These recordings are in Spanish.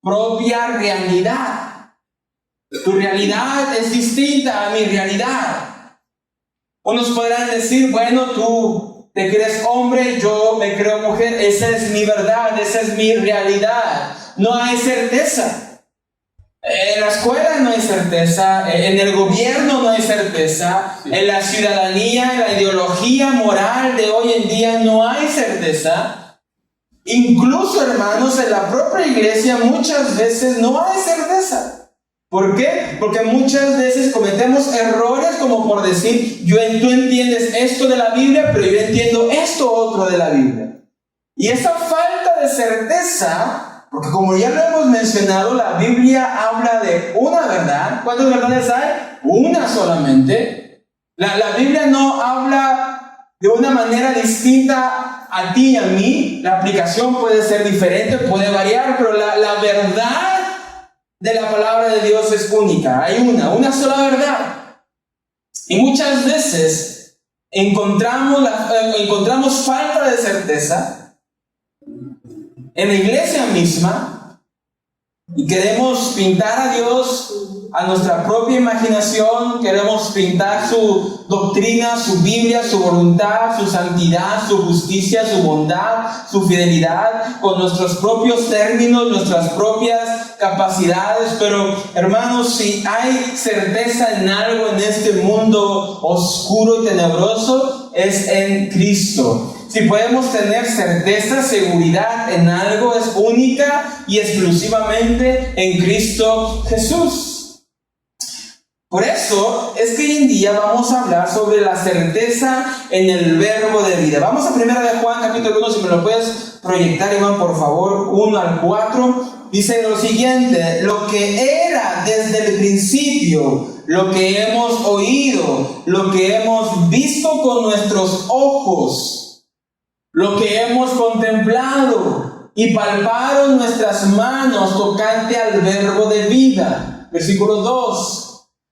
propia realidad. Tu realidad es distinta a mi realidad. Unos podrán decir, bueno, tú te crees hombre, yo me creo mujer. Esa es mi verdad, esa es mi realidad. No hay certeza. En la escuela no hay certeza, en el gobierno no hay certeza, en la ciudadanía, en la ideología moral de hoy en día no hay certeza. Incluso, hermanos, en la propia iglesia muchas veces no hay certeza. ¿Por qué? Porque muchas veces cometemos errores como por decir, tú entiendes esto de la Biblia, pero yo entiendo esto otro de la Biblia. Y esa falta de certeza, porque como ya lo hemos mencionado, la Biblia habla de una verdad. ¿Cuántas verdades hay? Una solamente. La Biblia no habla de una manera distinta a ti y a mí. La aplicación puede ser diferente, puede variar, pero la verdad de la palabra de Dios es única. Hay una sola verdad. Y muchas veces encontramos falta de certeza en la iglesia misma y queremos pintar a Dios a nuestra propia imaginación, queremos pintar su doctrina, su Biblia, su voluntad, su santidad, su justicia, su bondad, su fidelidad, con nuestros propios términos, nuestras propias capacidades. Pero hermanos, si hay certeza en algo en este mundo oscuro y tenebroso, es en Cristo. Si podemos tener certeza, seguridad en algo, es única y exclusivamente en Cristo Jesús. Por eso es que hoy en día vamos a hablar sobre la certeza en el verbo de vida. Vamos a 1 de Juan capítulo 1, si me lo puedes proyectar, Iván, por favor, 1 al 4. Dice lo siguiente: lo que era desde el principio, lo que hemos oído, lo que hemos visto con nuestros ojos, lo que hemos contemplado y palparon nuestras manos tocante al verbo de vida. Versículo 2.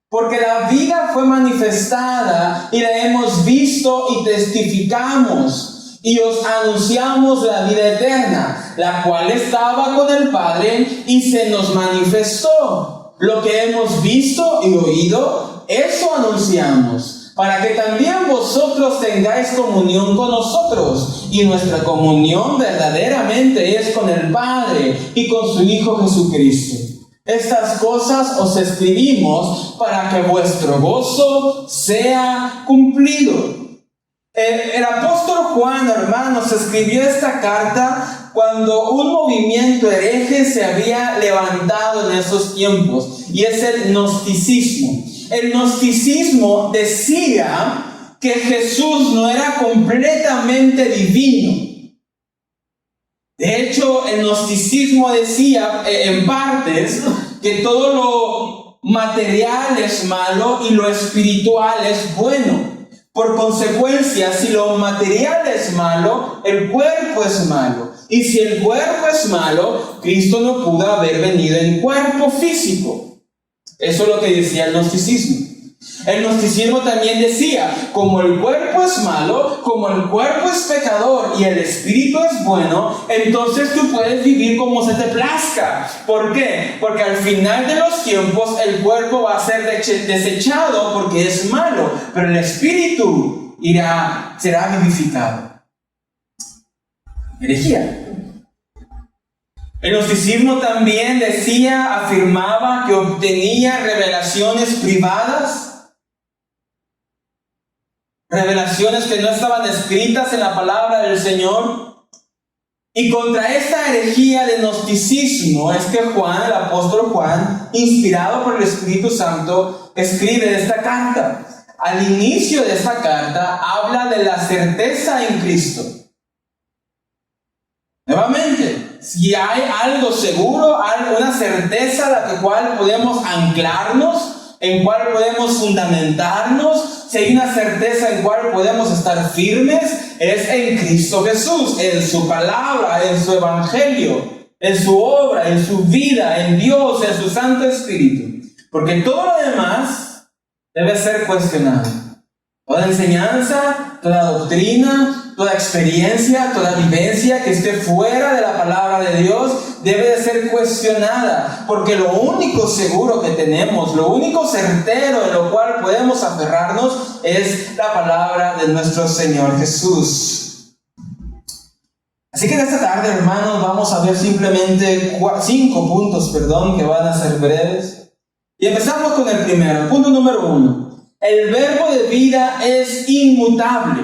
Porque la vida fue manifestada y la hemos visto y testificamos y os anunciamos la vida eterna, la cual estaba con el Padre y se nos manifestó. Lo que hemos visto y oído, eso anunciamos, para que también vosotros tengáis comunión con nosotros. Y nuestra comunión verdaderamente es con el Padre y con su Hijo Jesucristo. Estas cosas os escribimos para que vuestro gozo sea cumplido. El apóstol Juan, hermanos, escribió esta carta cuando un movimiento hereje se había levantado en esos tiempos, y es el gnosticismo. El gnosticismo decía que Jesús no era completamente divino. De hecho, el gnosticismo decía en partes que todo lo material es malo y lo espiritual es bueno. Por consecuencia, si lo material es malo, el cuerpo es malo. Y si el cuerpo es malo, Cristo no pudo haber venido en cuerpo físico. Eso es lo que decía el gnosticismo. El gnosticismo también decía, como el cuerpo es malo, como el cuerpo es pecador y el espíritu es bueno, entonces tú puedes vivir como se te plazca. ¿Por qué? Porque al final de los tiempos el cuerpo va a ser desechado porque es malo, pero el espíritu será vivificado. Herejía. El gnosticismo también afirmaba que obtenía revelaciones privadas, revelaciones que no estaban escritas en la palabra del Señor. Y contra esta herejía de gnosticismo es que Juan, el apóstol Juan, inspirado por el Espíritu Santo, escribe esta carta. Al inicio de esta carta habla de la certeza en Cristo. Nuevamente, si hay algo seguro, una certeza a la cual podemos anclarnos, en cual podemos fundamentarnos, si hay una certeza en cual podemos estar firmes, es en Cristo Jesús, en su palabra, en su evangelio, en su obra, en su vida, en Dios, en su Santo Espíritu. Porque todo lo demás debe ser cuestionado. Toda enseñanza, toda doctrina, toda experiencia, toda vivencia que esté fuera de la palabra de Dios debe de ser cuestionada, porque lo único seguro que tenemos, lo único certero en lo cual podemos aferrarnos es la palabra de nuestro Señor Jesús. Así que esta tarde, hermanos, vamos a ver simplemente 5 puntos, que van a ser breves. Y empezamos con el primero, punto número 1. El verbo de vida es inmutable.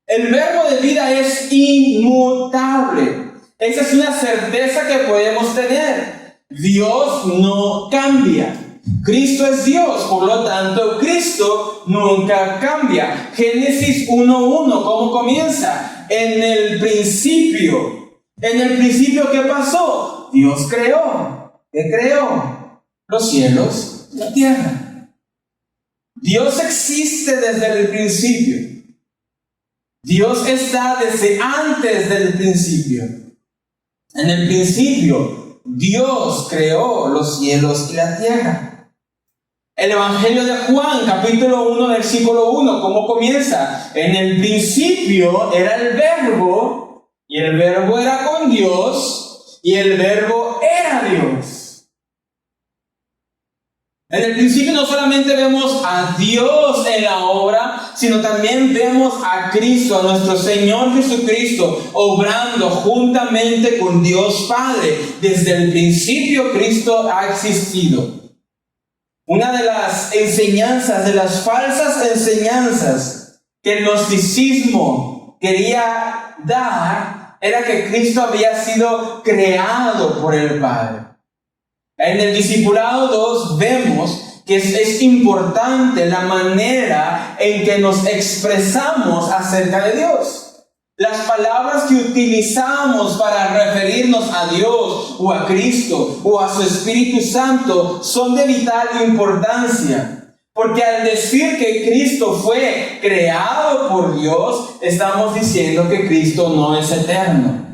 El verbo de vida es inmutable. Esa es una certeza que podemos tener. Dios no cambia. Cristo es Dios, por lo tanto, Cristo nunca cambia. Génesis 1:1, ¿cómo comienza? En el principio. En el principio, ¿qué pasó? Dios creó. ¿Qué creó? Los cielos y la tierra. Dios existe desde el principio. Dios está desde antes del principio. En el principio, Dios creó los cielos y la tierra. El Evangelio de Juan, capítulo 1, versículo 1, ¿cómo comienza? En el principio era el Verbo, y el Verbo era con Dios, y el Verbo era Dios. En el principio no solamente vemos a Dios en la obra, sino también vemos a Cristo, a nuestro Señor Jesucristo, obrando juntamente con Dios Padre. Desde el principio Cristo ha existido. Una de las enseñanzas, de las falsas enseñanzas que el gnosticismo quería dar, era que Cristo había sido creado por el Padre. En el Discipulado 2 vemos que es importante la manera en que nos expresamos acerca de Dios. Las palabras que utilizamos para referirnos a Dios o a Cristo o a su Espíritu Santo son de vital importancia. Porque al decir que Cristo fue creado por Dios, estamos diciendo que Cristo no es eterno.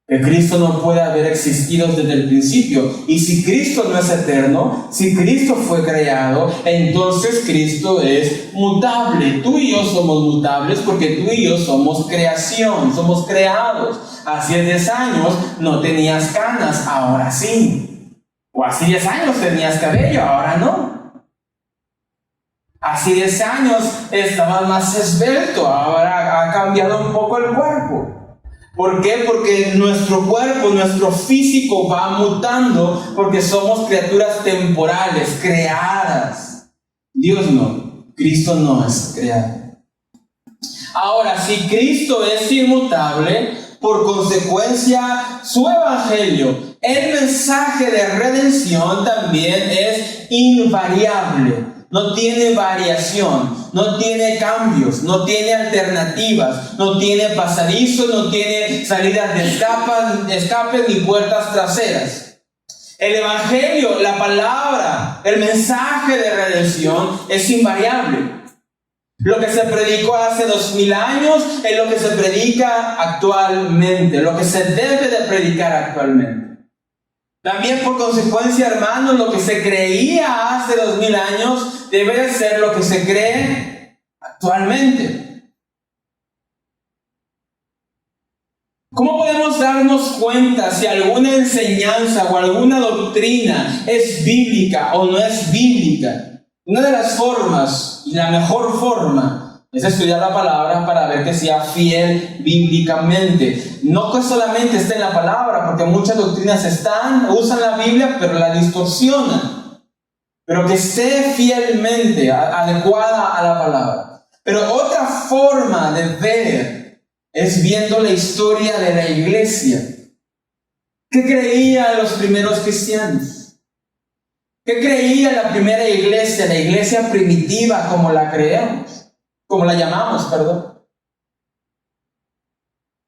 Que Cristo no puede haber existido desde el principio. Y si Cristo no es eterno, si Cristo fue creado, entonces Cristo es mutable. Tú y yo somos mutables porque tú y yo somos creación, somos creados. Hace 10 años no tenías canas, ahora sí. O hace 10 años tenías cabello, ahora no. Hace 10 años estabas más esbelto, ahora ha cambiado un poco el cuerpo. ¿Por qué? Porque nuestro cuerpo, nuestro físico va mutando porque somos criaturas temporales, creadas. Dios no, Cristo no es creado. Ahora, si Cristo es inmutable, por consecuencia, su evangelio, el mensaje de redención también es invariable. No tiene variación, no tiene cambios, no tiene alternativas, no tiene pasadizos, no tiene salidas de escape ni puertas traseras. El evangelio, la palabra, el mensaje de redención es invariable. Lo que se predicó hace 2000 años es lo que se predica actualmente, lo que se debe de predicar actualmente. También por consecuencia, hermanos, lo que se creía hace 2000 años debe de ser lo que se cree actualmente. ¿Cómo podemos darnos cuenta si alguna enseñanza o alguna doctrina es bíblica o no es bíblica? Una de las formas, y la mejor forma, es estudiar la palabra para ver que sea fiel bíblicamente. No que solamente esté en la palabra, porque muchas doctrinas usan la Biblia, pero la distorsionan. Pero que esté fielmente adecuada a la palabra. Pero otra forma de ver es viendo la historia de la iglesia. ¿Qué creían los primeros cristianos? ¿Qué creía la primera iglesia, la iglesia primitiva como la creemos? Como la llamamos, perdón.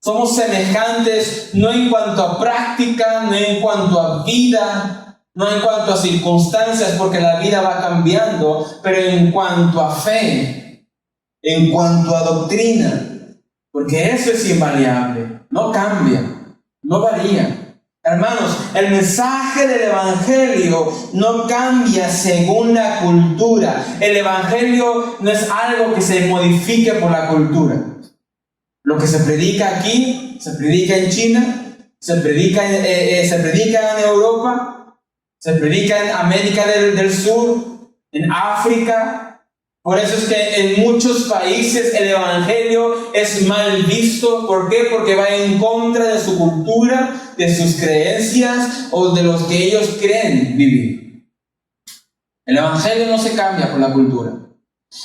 Somos semejantes no en cuanto a práctica, no en cuanto a vida, no en cuanto a circunstancias, porque la vida va cambiando, pero en cuanto a fe, en cuanto a doctrina, porque eso es invariable, no cambia, no varía. Hermanos, el mensaje del Evangelio no cambia según la cultura. El Evangelio no es algo que se modifique por la cultura. Lo que se predica aquí, se predica en China, se predica en Europa, se predica en América del Sur, en África. Por eso es que en muchos países el Evangelio es mal visto. ¿Por qué? Porque va en contra de su cultura, de sus creencias o de los que ellos creen vivir. El Evangelio no se cambia por la cultura.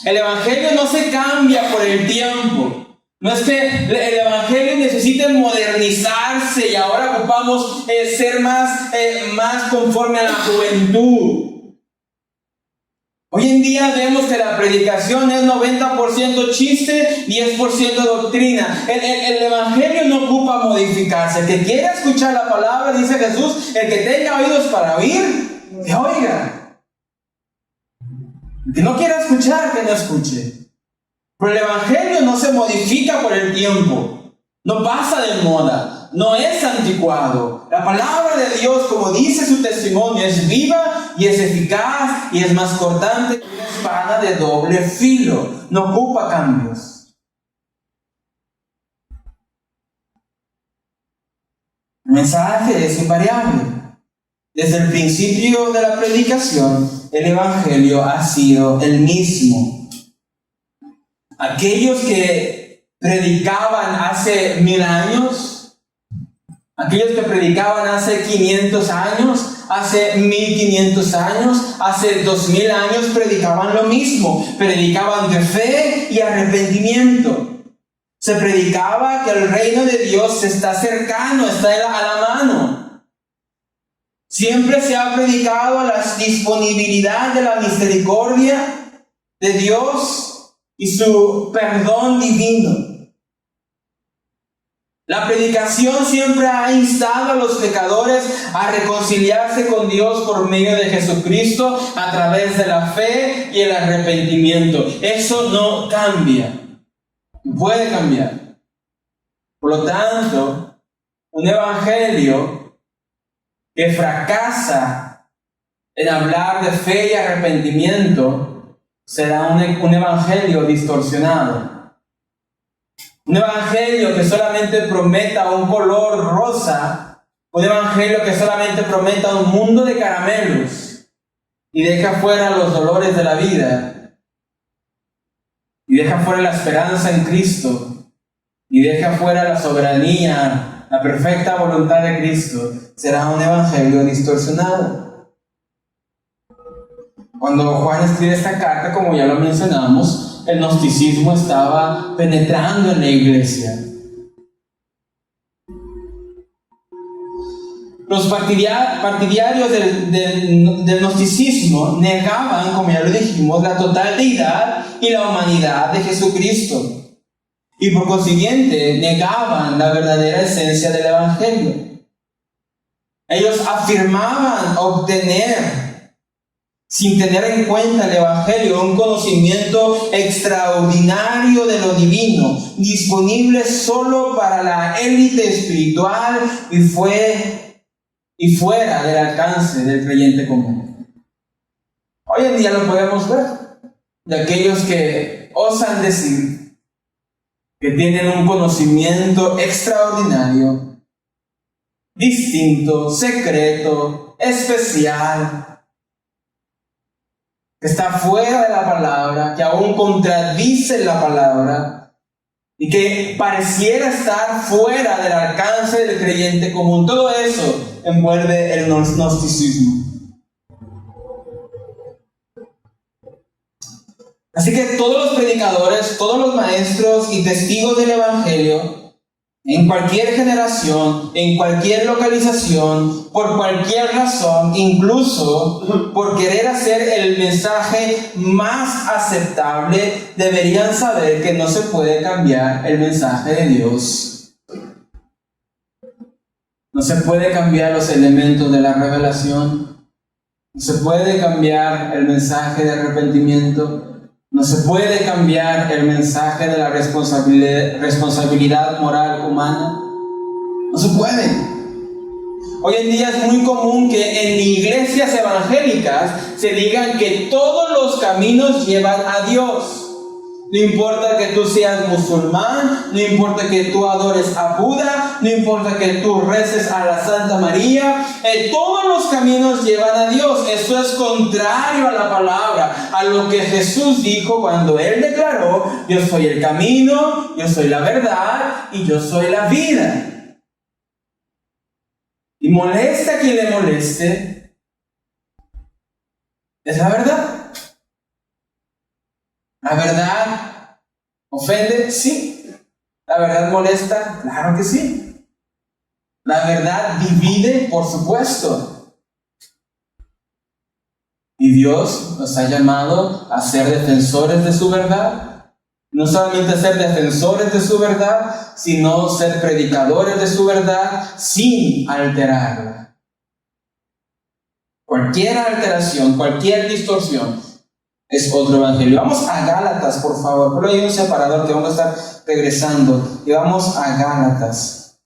El Evangelio no se cambia por el tiempo. No es que el Evangelio necesite modernizarse y ahora ocupamos ser más conforme a la juventud. Hoy en día vemos que la predicación es 90% chiste, 10% doctrina. El Evangelio no ocupa modificarse. El que quiera escuchar la palabra, dice Jesús, el que tenga oídos para oír, que oiga. El que no quiera escuchar, que no escuche. Pero el Evangelio no se modifica por el tiempo. No pasa de moda. No es anticuado. La palabra de Dios, como dice su testimonio, es viva y es eficaz y es más cortante que una espada de doble filo. No ocupa cambios. El mensaje es invariable. Desde el principio de la predicación, el Evangelio ha sido el mismo. Aquellos que predicaban hace 1000 años, aquellos que predicaban hace 500 años, hace 1500 años, hace 2000 años, predicaban lo mismo. Predicaban de fe y arrepentimiento. Se predicaba que el reino de Dios está cercano, está a la mano. Siempre se ha predicado la disponibilidad de la misericordia de Dios y su perdón divino. La predicación siempre ha instado a los pecadores a reconciliarse con Dios por medio de Jesucristo a través de la fe y el arrepentimiento. Eso no cambia. No puede cambiar. Por lo tanto, un evangelio que fracasa en hablar de fe y arrepentimiento será un evangelio distorsionado. Un evangelio que solamente prometa un color rosa, un evangelio que solamente prometa un mundo de caramelos y deja fuera los dolores de la vida, y deja fuera la esperanza en Cristo, y deja fuera la soberanía, la perfecta voluntad de Cristo, será un evangelio distorsionado. Cuando Juan escribe esta carta, como ya lo mencionamos, el gnosticismo estaba penetrando en la iglesia. Los partidarios del gnosticismo negaban, como ya lo dijimos, la total deidad y la humanidad de Jesucristo. Y por consiguiente, negaban la verdadera esencia del Evangelio. Ellos afirmaban obtener, sin tener en cuenta el Evangelio, un conocimiento extraordinario de lo divino, disponible solo para la élite espiritual y fuera del alcance del creyente común. Hoy en día lo podemos ver de aquellos que osan decir que tienen un conocimiento extraordinario, distinto, secreto, especial, que está fuera de la palabra, que aún contradice la palabra y que pareciera estar fuera del alcance del creyente común. Todo eso envuelve el gnosticismo. Así que todos los predicadores, todos los maestros y testigos del Evangelio, en cualquier generación, en cualquier localización, por cualquier razón, incluso por querer hacer el mensaje más aceptable, deberían saber que no se puede cambiar el mensaje de Dios. No se puede cambiar los elementos de la revelación. No se puede cambiar el mensaje de arrepentimiento. No se puede cambiar el mensaje de la responsabilidad moral humana. No se puede. Hoy en día es muy común que en iglesias evangélicas se digan que todos los caminos llevan a Dios. No importa que tú seas musulmán, no importa que tú adores a Buda, no importa que tú reces a la Santa María, todos los caminos llevan a Dios. Eso es contrario a la palabra, a lo que Jesús dijo cuando Él declaró: yo soy el camino, yo soy la verdad y yo soy la vida. Y moleste a quien le moleste, es la verdad. ¿La verdad ofende? Sí. ¿La verdad molesta? Claro que sí. ¿La verdad divide? Por supuesto. Y Dios nos ha llamado a ser defensores de su verdad. No solamente ser defensores de su verdad, sino ser predicadores de su verdad sin alterarla. Cualquier alteración, cualquier distorsión es otro evangelio. Vamos a Gálatas, por favor. Pero hay un separador que vamos a estar regresando. Y vamos a Gálatas.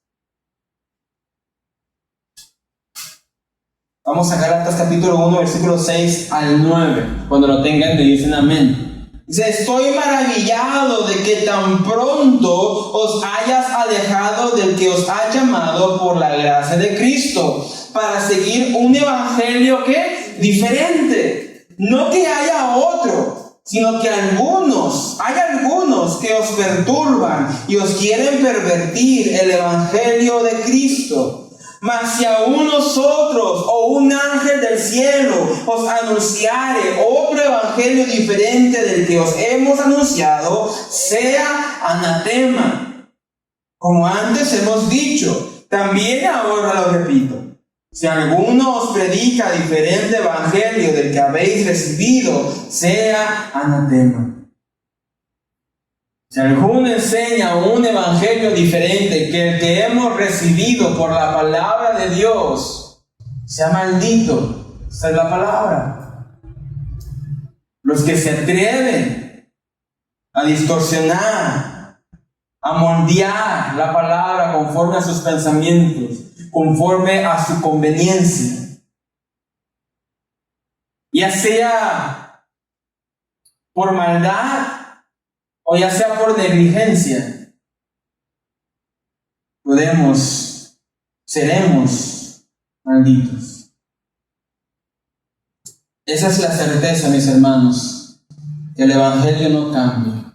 Vamos a Gálatas capítulo 1, versículo 6 al 9. Cuando lo tengan, me dicen amén. Dice: estoy maravillado de que tan pronto os hayas alejado del que os ha llamado por la gracia de Cristo, para seguir un evangelio que diferente. No que haya otro, sino que hay algunos que os perturban y os quieren pervertir el evangelio de Cristo. Mas si aún nosotros o un ángel del cielo os anunciare otro evangelio diferente del que os hemos anunciado, sea anatema. Como antes hemos dicho, también ahora lo repito: si alguno os predica diferente evangelio del que habéis recibido, sea anatema. Si alguno enseña un evangelio diferente que el que hemos recibido por la palabra de Dios, sea maldito. Esa es la palabra. Los que se atreven a distorsionar, a moldear la palabra conforme a sus pensamientos, conforme a su conveniencia, ya sea por maldad o ya sea por negligencia, seremos malditos. Esa es la certeza, mis hermanos, que el evangelio no cambia.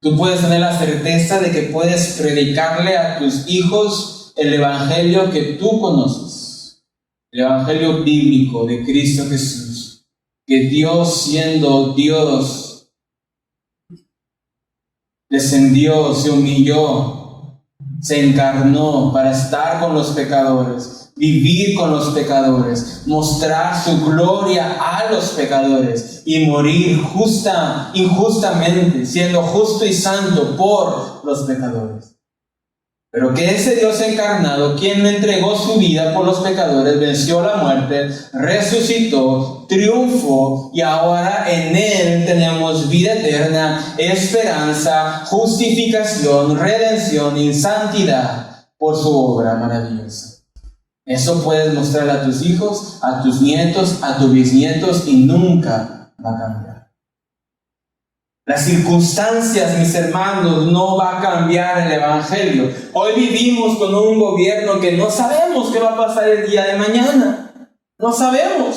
Tú puedes tener la certeza de que puedes predicarle a tus hijos el evangelio que tú conoces, el evangelio bíblico de Cristo Jesús, que Dios, siendo Dios, descendió, se humilló, se encarnó para estar con los pecadores, vivir con los pecadores, mostrar su gloria a los pecadores y morir injustamente, siendo justo y santo por los pecadores. Pero que ese Dios encarnado, quien entregó su vida por los pecadores, venció la muerte, resucitó, triunfó, y ahora en Él tenemos vida eterna, esperanza, justificación, redención y santidad por su obra maravillosa. Eso puedes mostrarle a tus hijos, a tus nietos, a tus bisnietos, y nunca va a cambiar. Las circunstancias, mis hermanos, no va a cambiar el evangelio. Hoy vivimos con un gobierno que no sabemos qué va a pasar el día de mañana. No sabemos.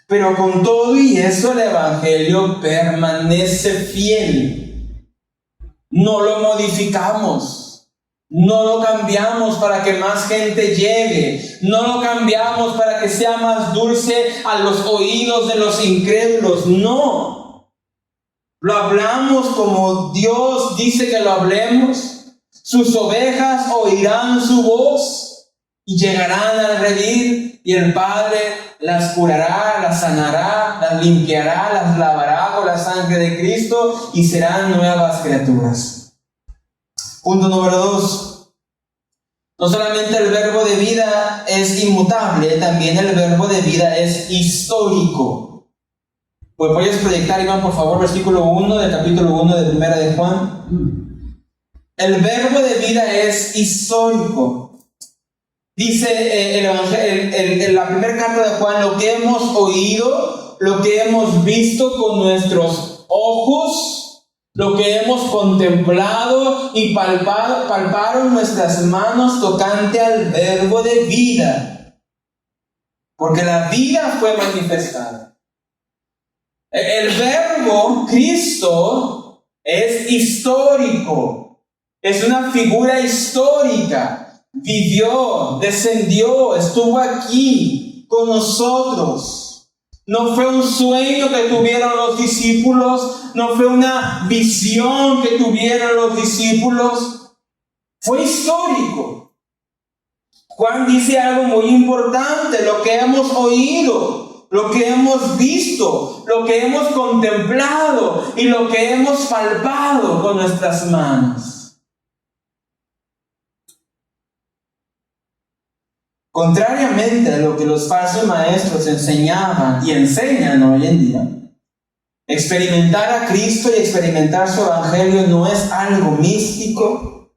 Pero con todo y eso, el evangelio permanece fiel. No lo modificamos. No lo cambiamos para que más gente llegue. No lo cambiamos para que sea más dulce a los oídos de los incrédulos. No. Lo hablamos como Dios dice que lo hablemos. Sus ovejas oirán su voz y llegarán al redil, y el Padre las curará, las sanará, las limpiará, las lavará con la sangre de Cristo y serán nuevas criaturas. Punto número 2. No solamente el verbo de vida es inmutable, también el verbo de vida es histórico. Pues puedes proyectar, Iván, por favor, versículo 1 del capítulo 1 de Primera de Juan. El verbo de vida es histórico. Dice el Evangelio, en la primera carta de Juan, lo que hemos oído, lo que hemos visto con nuestros ojos, lo que hemos contemplado y palparon nuestras manos tocante al verbo de vida. Porque la vida fue manifestada. El verbo, Cristo, es histórico. Es una figura histórica. Vivió, descendió, estuvo aquí con nosotros. No fue un sueño que tuvieron los discípulos, no fue una visión que tuvieron los discípulos. Fue histórico. Juan dice algo muy importante: lo que hemos oído, lo que hemos visto, lo que hemos contemplado y lo que hemos palpado con nuestras manos. Contrariamente a lo que los falsos maestros enseñaban y enseñan hoy en día, experimentar a Cristo y experimentar su Evangelio no es algo místico,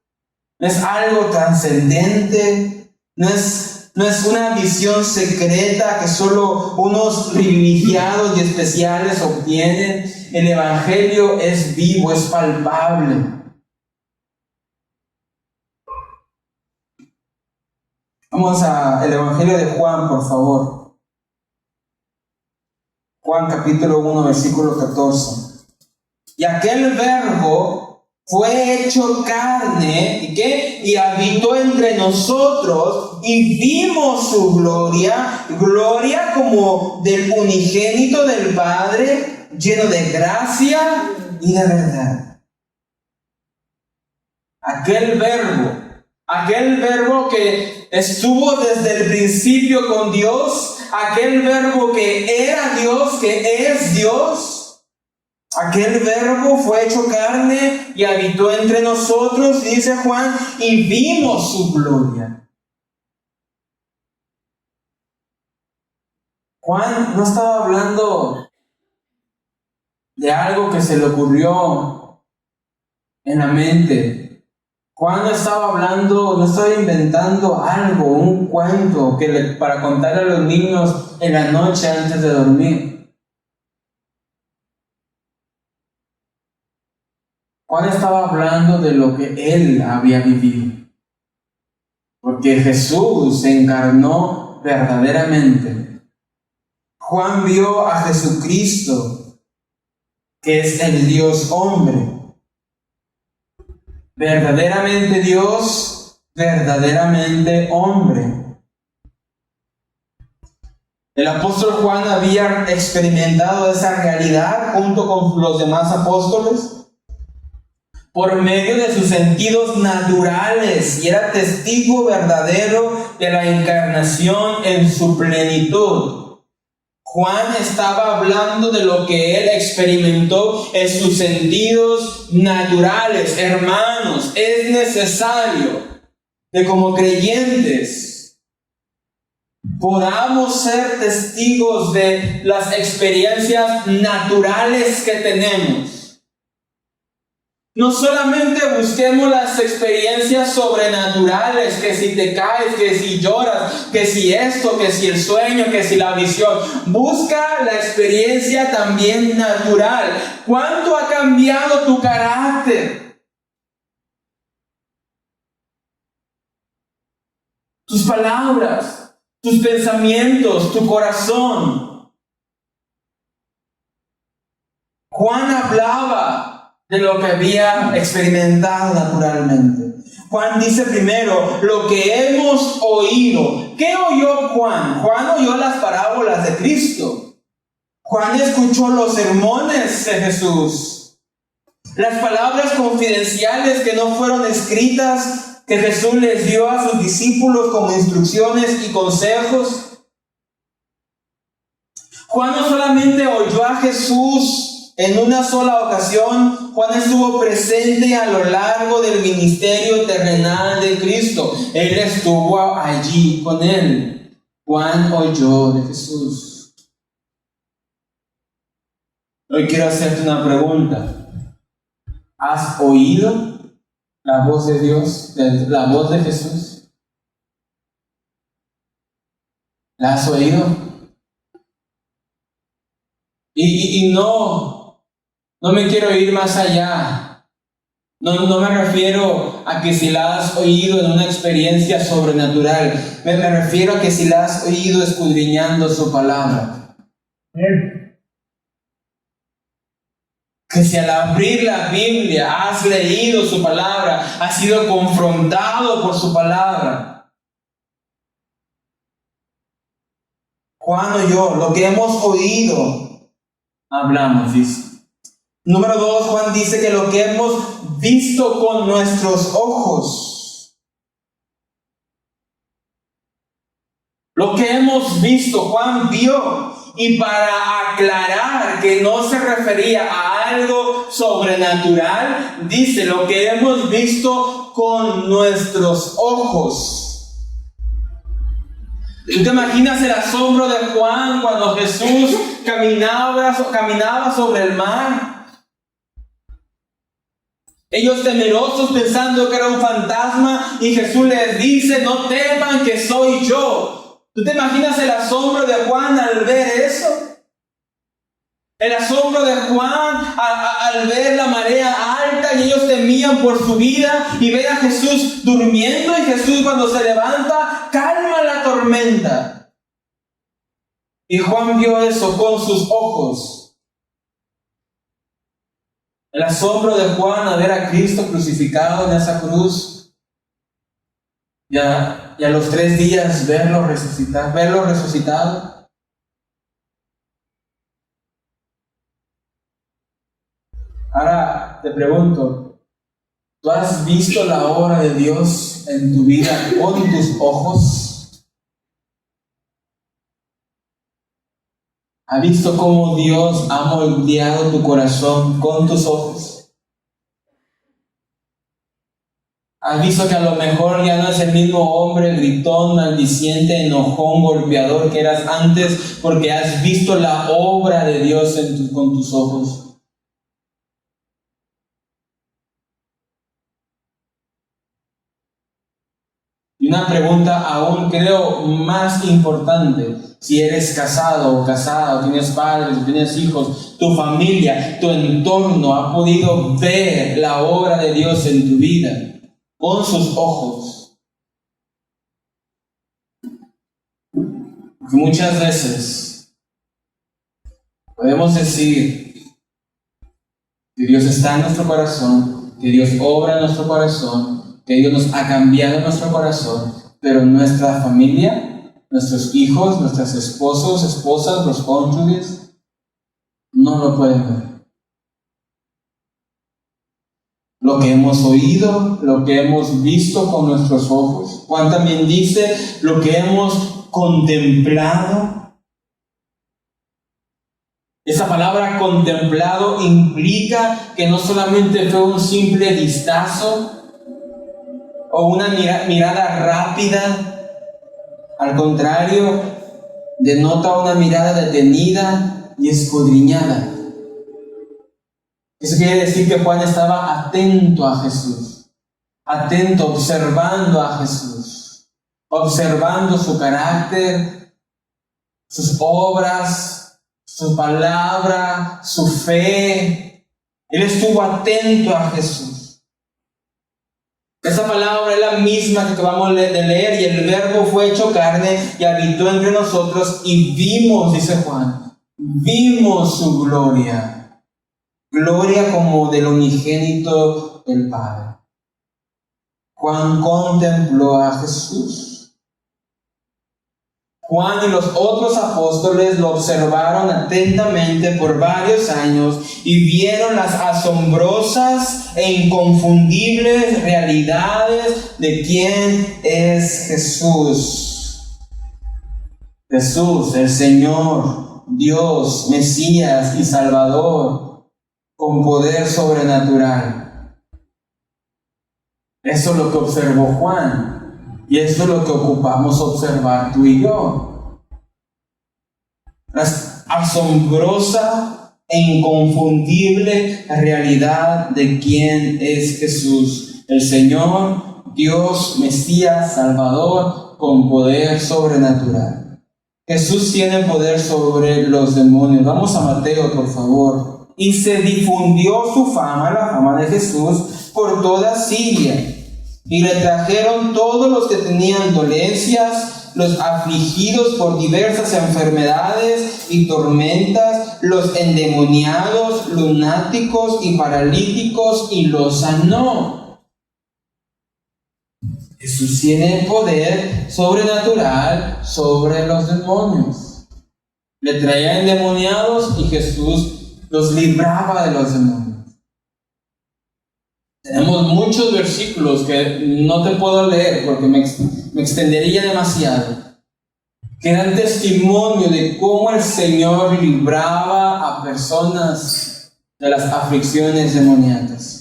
no es algo trascendente, no es una visión secreta que solo unos privilegiados y especiales obtienen. El Evangelio es vivo, es palpable. Vamos al Evangelio de Juan, por favor. Juan capítulo 1, versículo 14. Y aquel verbo fue hecho carne, ¿y qué? Y habitó entre nosotros, y vimos su gloria, gloria como del unigénito del Padre, lleno de gracia y de verdad. Aquel verbo que estuvo desde el principio con Dios, aquel verbo que era Dios, que es Dios, aquel verbo fue hecho carne y habitó entre nosotros, dice Juan, y vimos su gloria. Juan no estaba hablando de algo que se le ocurrió en la mente. Juan no estaba inventando algo, un cuento para contar a los niños en la noche antes de dormir. Juan estaba hablando de lo que él había vivido. Porque Jesús se encarnó verdaderamente. Juan vio a Jesucristo, que es el Dios hombre. Verdaderamente Dios, verdaderamente hombre. El apóstol Juan había experimentado esa realidad junto con los demás apóstoles por medio de sus sentidos naturales y era testigo verdadero de la encarnación en su plenitud. Juan estaba hablando de lo que él experimentó en sus sentidos naturales. Hermanos, es necesario que como creyentes podamos ser testigos de las experiencias naturales que tenemos. No solamente busquemos las experiencias sobrenaturales, que si te caes, que si lloras, que si esto, que si el sueño, que si la visión. Busca la experiencia también natural. ¿Cuánto ha cambiado tu carácter? Tus palabras, tus pensamientos, tu corazón. Juan hablaba de lo que había experimentado naturalmente. Juan dice primero, lo que hemos oído. ¿Qué oyó Juan? Juan oyó las parábolas de Cristo. Juan escuchó los sermones de Jesús. Las palabras confidenciales que no fueron escritas, que Jesús les dio a sus discípulos como instrucciones y consejos. Juan no solamente oyó a Jesús en una sola ocasión, Juan estuvo presente a lo largo del ministerio terrenal de Cristo. Él estuvo allí con él. Juan oyó de Jesús. Hoy quiero hacerte una pregunta. ¿Has oído la voz de Dios, la voz de Jesús? ¿La has oído? Y no me quiero ir más allá. No me refiero a que si la has oído en una experiencia sobrenatural. Me refiero a que si la has oído escudriñando su palabra. Que si al abrir la Biblia has leído su palabra, has sido confrontado por su palabra. Juan o yo, lo que hemos oído, hablamos, dice. Número 2, Juan dice que lo que hemos visto con nuestros ojos. Lo que hemos visto, Juan vio. Y para aclarar que no se refería a algo sobrenatural, dice lo que hemos visto con nuestros ojos. ¿Tú te imaginas el asombro de Juan cuando Jesús caminaba sobre el mar? Ellos temerosos pensando que era un fantasma y Jesús les dice, no teman que soy yo. ¿Tú te imaginas el asombro de Juan al ver eso? El asombro de Juan al ver la marea alta y ellos temían por su vida y ver a Jesús durmiendo y Jesús cuando se levanta calma la tormenta. Y Juan vio eso con sus ojos. El asombro de Juan al ver a Cristo crucificado en esa cruz. Y a los 3 días verlo resucitado. Ahora te pregunto, ¿tú has visto la obra de Dios en tu vida con tus ojos? ¿Has visto cómo Dios ha moldeado tu corazón con tus ojos? ¿Has visto que a lo mejor ya no es el mismo hombre gritón, maldiciente, enojón, golpeador que eras antes porque has visto la obra de Dios con tus ojos? Y una pregunta aún creo más importante, si eres casado o casada, o tienes padres, o tienes hijos, tu familia, tu entorno ha podido ver la obra de Dios en tu vida con sus ojos. Porque muchas veces podemos decir que Dios está en nuestro corazón, que Dios obra en nuestro corazón, que Dios nos ha cambiado en nuestro corazón, pero nuestra familia, nuestros hijos, nuestros esposos, esposas, los cónyuges, no lo pueden ver. Lo que hemos oído, lo que hemos visto con nuestros ojos. Juan también dice lo que hemos contemplado. Esa palabra contemplado implica que no solamente fue un simple vistazo o una mirada rápida, al contrario, denota una mirada detenida y escudriñada. Eso quiere decir que Juan estaba atento a Jesús, atento, observando a Jesús, observando su carácter, sus obras, su palabra, su fe. Él estuvo atento a Jesús. Esa palabra es la misma que acabamos de leer, y el Verbo fue hecho carne y habitó entre nosotros y vimos, dice Juan, vimos su gloria. Gloria como del unigénito del Padre. Juan contempló a Jesús. Juan y los otros apóstoles lo observaron atentamente por varios años y vieron las asombrosas e inconfundibles realidades de quién es Jesús. Jesús, el Señor, Dios, Mesías y Salvador, con poder sobrenatural. Eso es lo que observó Juan, y eso es lo que ocupamos observar tú y yo. La asombrosa e inconfundible realidad de quién es Jesús. El Señor, Dios, Mesías, Salvador, con poder sobrenatural. Jesús tiene poder sobre los demonios. Vamos a Mateo, por favor. Y se difundió su fama, la fama de Jesús, por toda Siria. Y le trajeron todos los que tenían dolencias, los afligidos por diversas enfermedades y tormentas, los endemoniados, lunáticos y paralíticos, y los sanó. Jesús tiene poder sobrenatural sobre los demonios. Le traían endemoniados y Jesús los libraba de los demonios. Tenemos muchos versículos que no te puedo leer porque me extendería demasiado, que dan testimonio de cómo el Señor libraba a personas de las aflicciones demoníacas.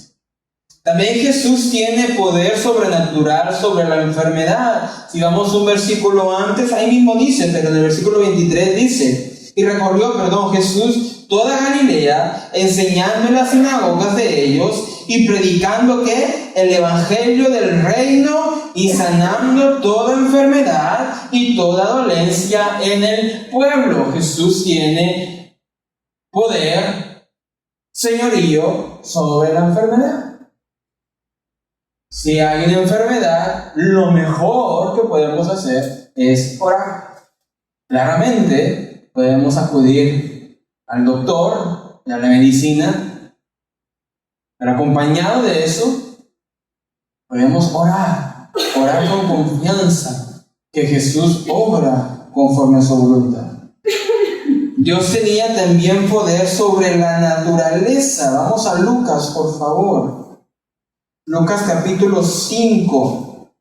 También Jesús tiene poder sobrenatural sobre la enfermedad. Si vamos un versículo antes, ahí mismo dice, pero en el versículo 23 dice, y recorrió, Jesús toda Galilea, enseñando en las sinagogas de ellos y predicando ¿qué? El evangelio del reino y sanando toda enfermedad y toda dolencia en el pueblo. Jesús tiene poder, señorío sobre la enfermedad. Si hay una enfermedad, lo mejor que podemos hacer es orar. Claramente podemos acudir al doctor y a la medicina, pero acompañado de eso, podemos orar con confianza que Jesús obra conforme a su voluntad. Dios tenía también poder sobre la naturaleza. Vamos a Lucas, por favor. Lucas capítulo 5.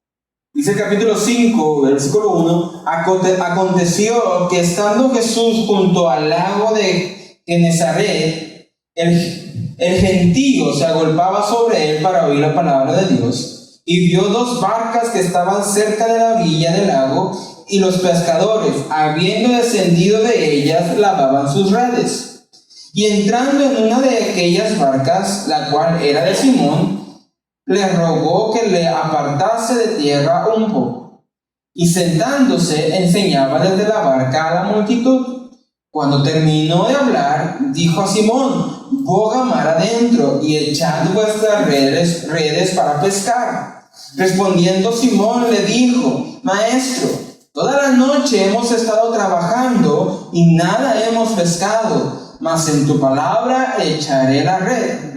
Dice el capítulo 5, versículo 1. Aconteció que estando Jesús junto al lago de Genesaret, el gentío se agolpaba sobre él para oír la palabra de Dios, y vio dos barcas que estaban cerca de la orilla del lago, y los pescadores, habiendo descendido de ellas, lavaban sus redes. Y entrando en una de aquellas barcas, la cual era de Simón, le rogó que le apartase de tierra un poco. Y sentándose, enseñaba desde la barca a la multitud. Cuando terminó de hablar, dijo a Simón: boga mar adentro y echad vuestras redes para pescar. Respondiendo Simón le dijo: Maestro, toda la noche hemos estado trabajando y nada hemos pescado, mas en tu palabra echaré la red.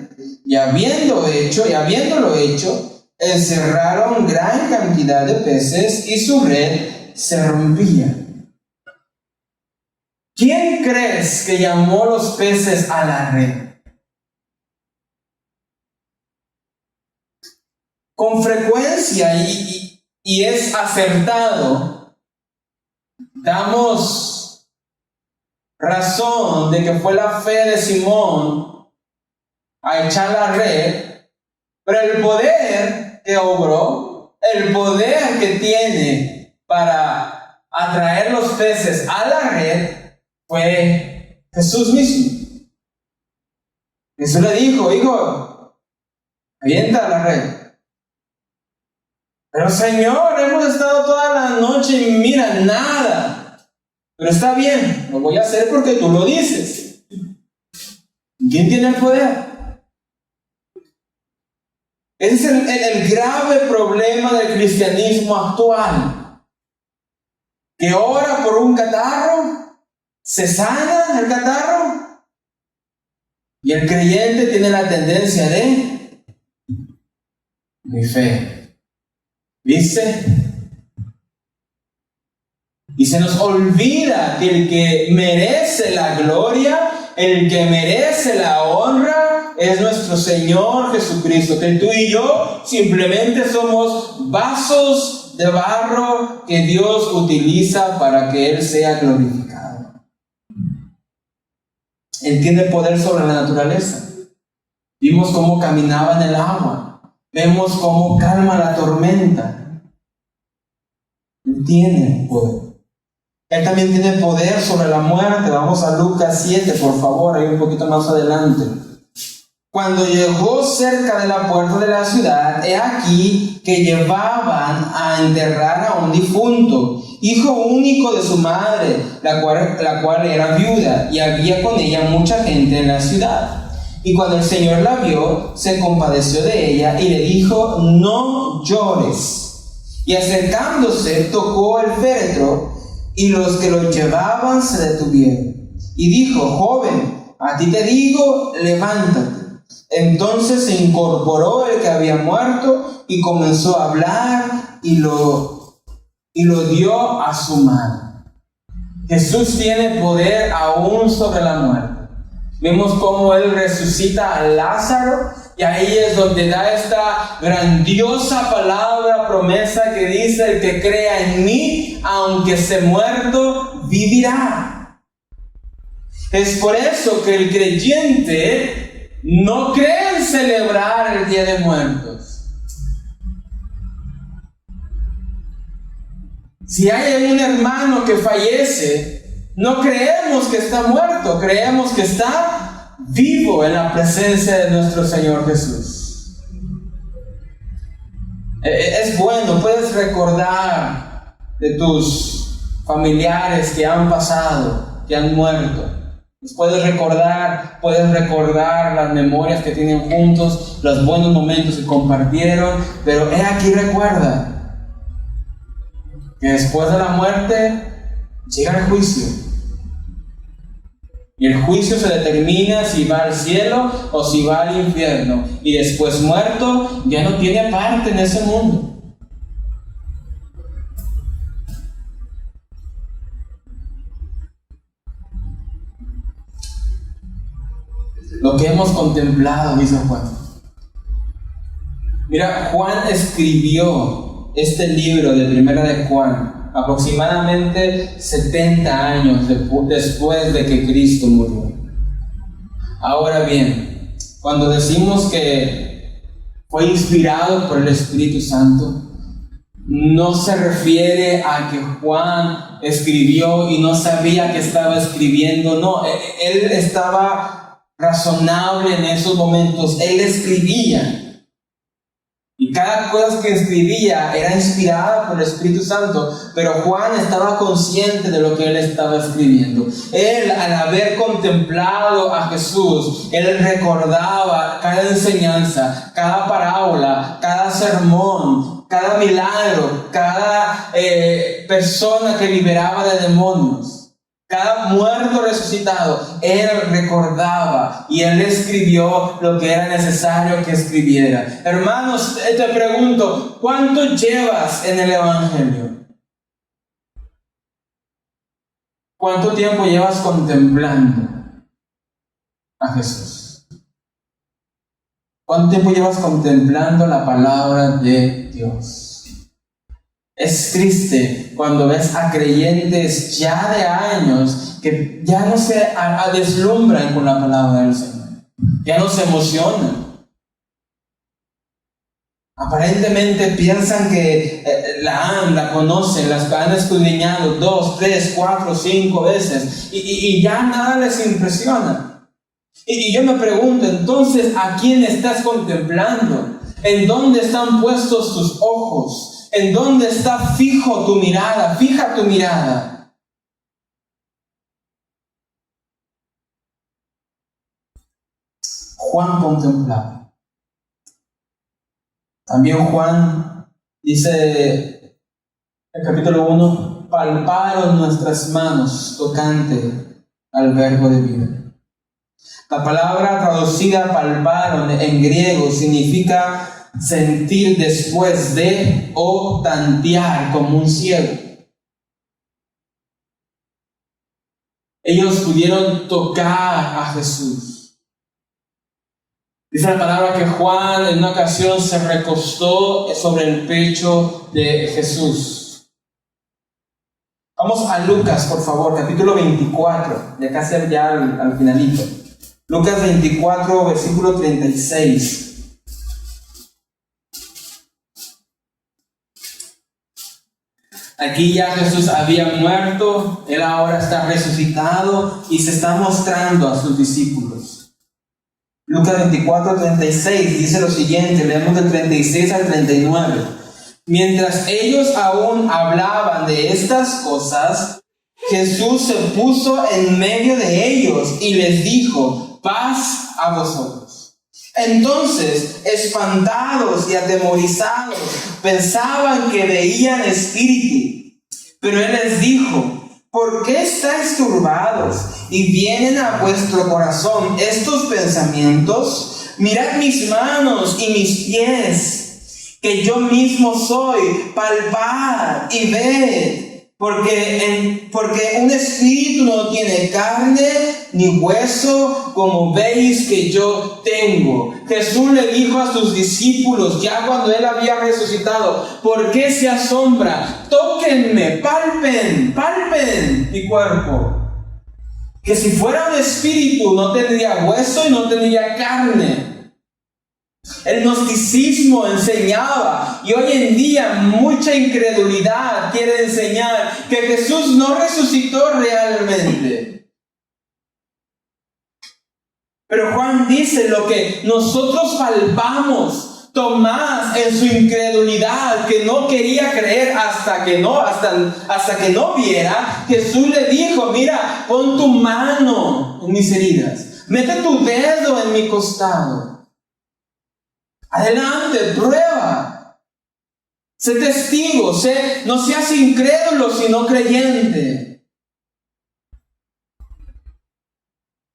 Y habiéndolo hecho, encerraron gran cantidad de peces y su red se rompía. ¿Quién crees que llamó los peces a la red? Con frecuencia, y es acertado, damos razón de que fue la fe de Simón a echar la red, pero el poder que obró, el poder que tiene para atraer los peces a la red, fue Jesús mismo. Jesús le dijo: hijo, avienta la red. Pero Señor, hemos estado toda la noche y mira, nada. Pero está bien, lo voy a hacer porque tú lo dices. ¿Quién tiene el poder? Ese es el grave problema del cristianismo actual. Que ora por un catarro, se sana el catarro, y el creyente tiene la tendencia de mi fe. ¿Viste? Y se nos olvida que el que merece la gloria, el que merece la honra, es nuestro Señor Jesucristo. Que tú y yo simplemente somos vasos de barro que Dios utiliza para que Él sea glorificado. Él tiene poder sobre la naturaleza. Vimos cómo caminaba en el agua. Vemos cómo calma la tormenta. Él tiene poder. Él también tiene poder sobre la muerte. Vamos a Lucas 7, por favor, ahí un poquito más adelante. Cuando llegó cerca de la puerta de la ciudad, he aquí que llevaban a enterrar a un difunto, hijo único de su madre, la cual era viuda, y había con ella mucha gente en la ciudad. Y cuando el Señor la vio, se compadeció de ella y le dijo: no llores. Y acercándose, tocó el féretro, y los que lo llevaban se detuvieron. Y dijo: joven, a ti te digo, levántate. Entonces se incorporó el que había muerto y comenzó a hablar y lo dio a su madre. Jesús tiene poder aún sobre la muerte. Vemos cómo Él resucita a Lázaro, y ahí es donde da esta grandiosa palabra, promesa que dice: el que crea en mí, aunque esté muerto, vivirá. Es por eso que el creyente no cree en celebrar el Día de Muertos. Si hay un hermano que fallece, no creemos que está muerto, creemos que está vivo en la presencia de nuestro Señor Jesús. Es bueno, puedes recordar de tus familiares que han pasado, que han muerto. Puedes recordar las memorias que tienen juntos, los buenos momentos que compartieron, pero he aquí, recuerda que después de la muerte llega el juicio. Y el juicio se determina si va al cielo o si va al infierno. Y después muerto, ya no tiene parte en ese mundo. Lo que hemos contemplado, dice Juan. Mira, Juan escribió este libro de Primera de Juan aproximadamente 70 años después de que Cristo murió. Ahora bien, cuando decimos que fue inspirado por el Espíritu Santo, no se refiere a que Juan escribió y no sabía que estaba escribiendo. No, él estaba razonable en esos momentos. Él escribía, y cada cosa que escribía era inspirada por el Espíritu Santo, pero Juan estaba consciente de lo que él estaba escribiendo. Él, al haber contemplado a Jesús, él recordaba cada enseñanza, cada parábola, cada sermón, cada milagro, cada persona que liberaba de demonios. Cada muerto resucitado, él recordaba y él escribió lo que era necesario que escribiera. Hermanos, te pregunto, ¿cuánto llevas en el Evangelio? ¿Cuánto tiempo llevas contemplando a Jesús? ¿Cuánto tiempo llevas contemplando la palabra de Dios? Es triste cuando ves a creyentes ya de años que ya no se deslumbran con la palabra del Señor, ya no se emocionan. Aparentemente piensan que la conocen, las han escudriñado 2, 3, 4, 5 veces y ya nada les impresiona. Y yo me pregunto, entonces, ¿a quién estás contemplando? ¿En dónde están puestos tus ojos? ¿En dónde está fijo tu mirada? Fija tu mirada. Juan contemplaba. También Juan dice, en el capítulo 1, palparon nuestras manos tocante al verbo de vida. La palabra traducida palparon en griego significa sentir después de o tantear como un ciego. Ellos pudieron tocar a Jesús. Dice la palabra que Juan en una ocasión se recostó sobre el pecho de Jesús. Vamos a Lucas, por favor, capítulo 24, de casi ya al finalito. Lucas 24, versículo 36. Aquí ya Jesús había muerto, Él ahora está resucitado y se está mostrando a sus discípulos. Lucas 24:36 dice lo siguiente, leemos del 36 al 39. Mientras ellos aún hablaban de estas cosas, Jesús se puso en medio de ellos y les dijo: paz a vosotros. Entonces, espantados y atemorizados, pensaban que veían espíritu. Pero él les dijo: ¿por qué estáis turbados y vienen a vuestro corazón estos pensamientos? Mirad mis manos y mis pies, que yo mismo soy. Palpad y ved. Porque un espíritu no tiene carne ni hueso, como veis que yo tengo. Jesús le dijo a sus discípulos, ya cuando él había resucitado: ¿por qué se asombra? Tóquenme, palpen mi cuerpo. Que si fuera un espíritu no tendría hueso y no tendría carne. El gnosticismo enseñaba, y hoy en día mucha incredulidad quiere enseñar, que Jesús no resucitó realmente. Pero Juan dice lo que nosotros palpamos. Tomás, en su incredulidad, que no quería creer hasta que no viera, Jesús le dijo: mira, pon tu mano en mis heridas, mete tu dedo en mi costado. Adelante, prueba. Sé testigo, no seas incrédulo, sino creyente.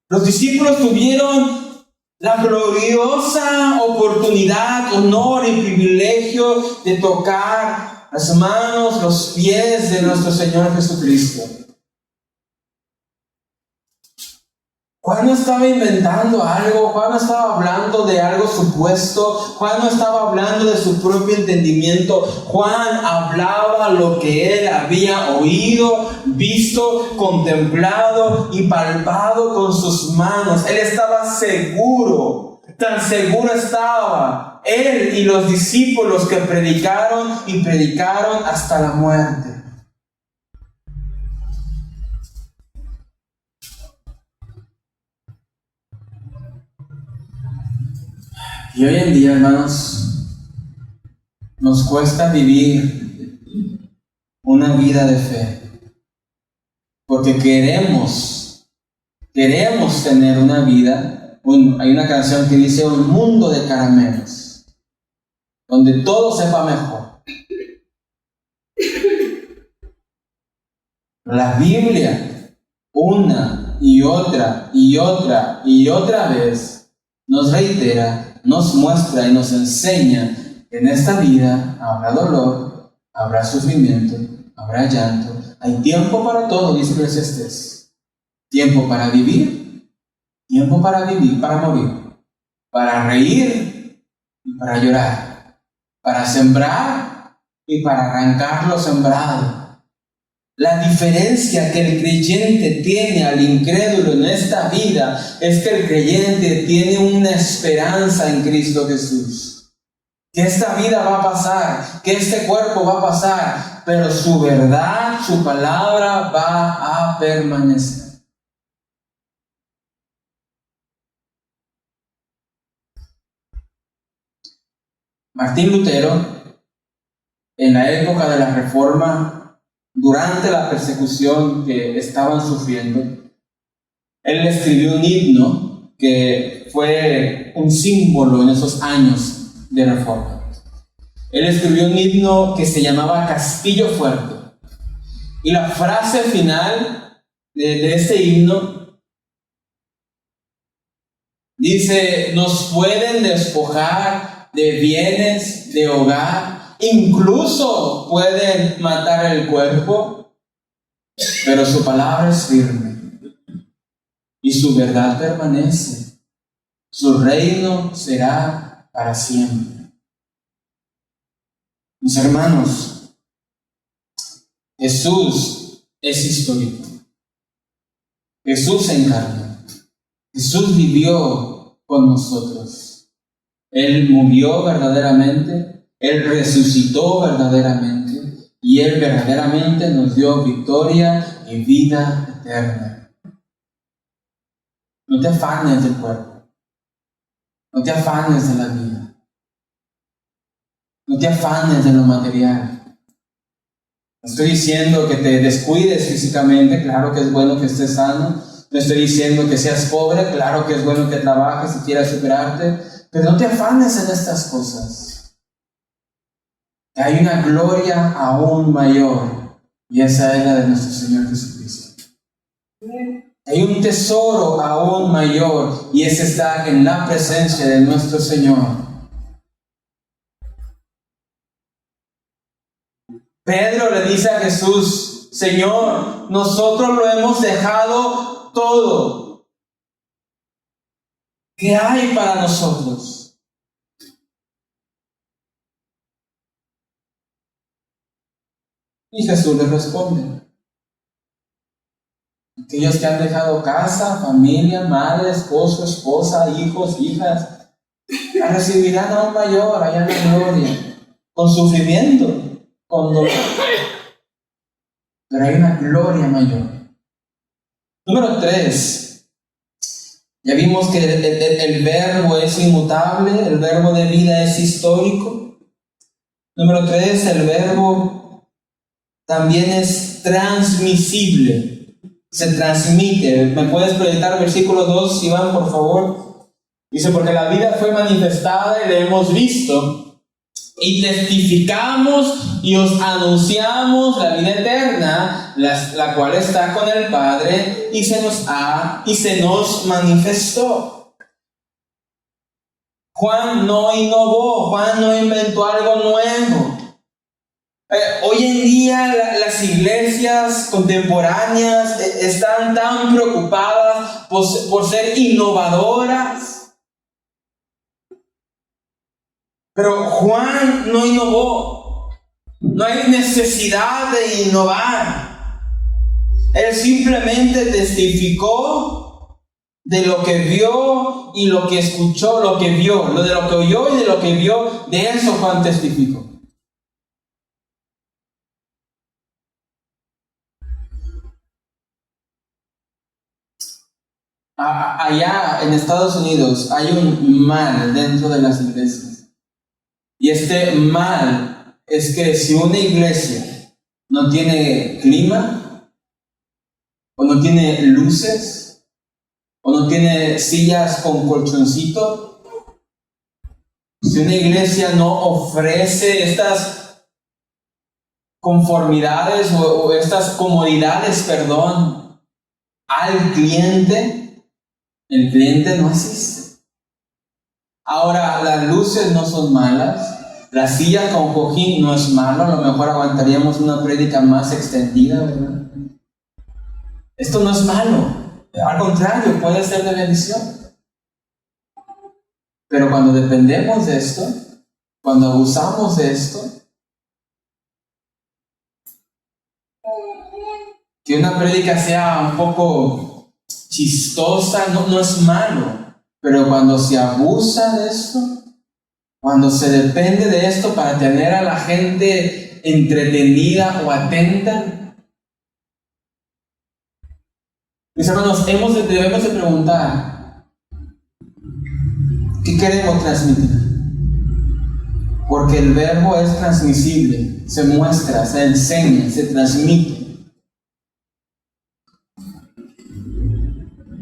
Los discípulos tuvieron la gloriosa oportunidad, honor y privilegio de tocar las manos, los pies de nuestro Señor Jesucristo. Juan no estaba inventando algo, Juan no estaba hablando de algo supuesto, Juan no estaba hablando de su propio entendimiento. Juan hablaba lo que él había oído, visto, contemplado y palpado con sus manos. Él estaba seguro, tan seguro estaba él y los discípulos que predicaron y predicaron hasta la muerte. Y hoy en día, hermanos, nos cuesta vivir una vida de fe, porque queremos tener una vida. Hay una canción que dice: un mundo de caramelos, donde todo sepa mejor. La Biblia, una y otra vez, nos reitera, nos muestra y nos enseña que en esta vida habrá dolor, habrá sufrimiento, habrá llanto. Hay tiempo para todo, dice Eclesiastés. Tiempo para vivir, tiempo para morir, para reír y para llorar, para sembrar y para arrancar lo sembrado. La diferencia que el creyente tiene al incrédulo en esta vida es que el creyente tiene una esperanza en Cristo Jesús. Que esta vida va a pasar, que este cuerpo va a pasar, pero su verdad, su palabra va a permanecer. Martín Lutero, en la época de la Reforma, durante la persecución que estaban sufriendo, él escribió un himno que fue un símbolo en esos años de reforma. Él escribió un himno que se llamaba Castillo Fuerte. Y la frase final de este himno dice: nos pueden despojar de bienes, de hogar, incluso pueden matar el cuerpo, pero su palabra es firme y su verdad permanece. Su reino será para siempre. Mis hermanos, Jesús es histórico. Jesús se encarnó. Jesús vivió con nosotros. Él murió verdaderamente. Él resucitó verdaderamente y Él verdaderamente nos dio victoria y vida eterna. No te afanes del cuerpo. No te afanes de la vida. No te afanes de lo material. No estoy diciendo que te descuides físicamente, claro que es bueno que estés sano. No estoy diciendo que seas pobre, claro que es bueno que trabajes y quieras superarte, pero no te afanes en estas cosas. Hay una gloria aún mayor, y esa es la de nuestro Señor Jesucristo. Hay un tesoro aún mayor, y ese está en la presencia de nuestro Señor. Pedro le dice a Jesús: Señor, nosotros lo hemos dejado todo. ¿Qué hay para nosotros? Y Jesús le responde: aquellos que han dejado casa, familia, madre, esposo, esposa, hijos, hijas, la recibirán aún mayor allá en la gloria, con sufrimiento, con dolor. Pero hay una gloria mayor. Número 3. Ya vimos que el verbo es inmutable, el verbo de vida es histórico. Número 3, el verbo también es transmisible, se transmite. ¿Me puedes proyectar versículo 2, Iván, por favor? Dice: porque la vida fue manifestada y la hemos visto, y testificamos y os anunciamos la vida eterna, la cual está con el Padre y se nos manifestó. Juan no innovó, Juan no inventó algo nuevo. Hoy en día las iglesias contemporáneas están tan preocupadas por ser innovadoras. Pero Juan no innovó. No hay necesidad de innovar. Él simplemente testificó de lo que vio y lo que escuchó, lo que vio, de lo que oyó y de lo que vio. De eso Juan testificó. Allá en Estados Unidos hay un mal dentro de las iglesias. Y este mal es que si una iglesia no tiene clima, o no tiene luces, o no tiene sillas con colchoncito, si una iglesia no ofrece estas conformidades o estas comodidades, al cliente, el cliente no asiste. Ahora, las luces no son malas, la silla con cojín no es malo, a lo mejor aguantaríamos una prédica más extendida, ¿verdad? Esto no es malo, al contrario, puede ser de bendición. Pero cuando dependemos de esto, cuando abusamos de esto, que una prédica sea un poco chistosa, no es malo. Pero cuando se abusa de esto, cuando se depende de esto para tener a la gente entretenida o atenta, mis hermanos, debemos de preguntar: ¿qué queremos transmitir? Porque el verbo es transmisible, se muestra, se enseña, se transmite.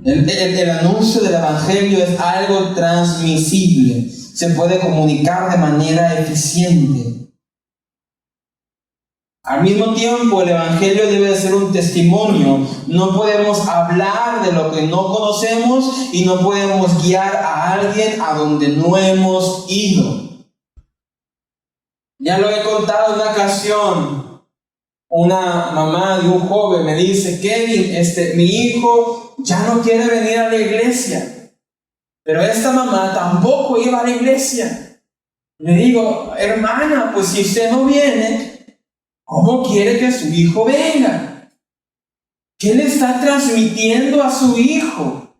El anuncio del Evangelio es algo transmisible, se puede comunicar de manera eficiente. Al mismo tiempo, el Evangelio debe de ser un testimonio. No podemos hablar de lo que no conocemos y no podemos guiar a alguien a donde no hemos ido. Ya lo he contado en una ocasión. Una mamá de un joven me dice: Kevin, mi hijo ya no quiere venir a la iglesia. Pero esta mamá tampoco iba a la iglesia. Le digo: hermana, pues si usted no viene, ¿cómo quiere que su hijo venga? ¿Qué le está transmitiendo a su hijo?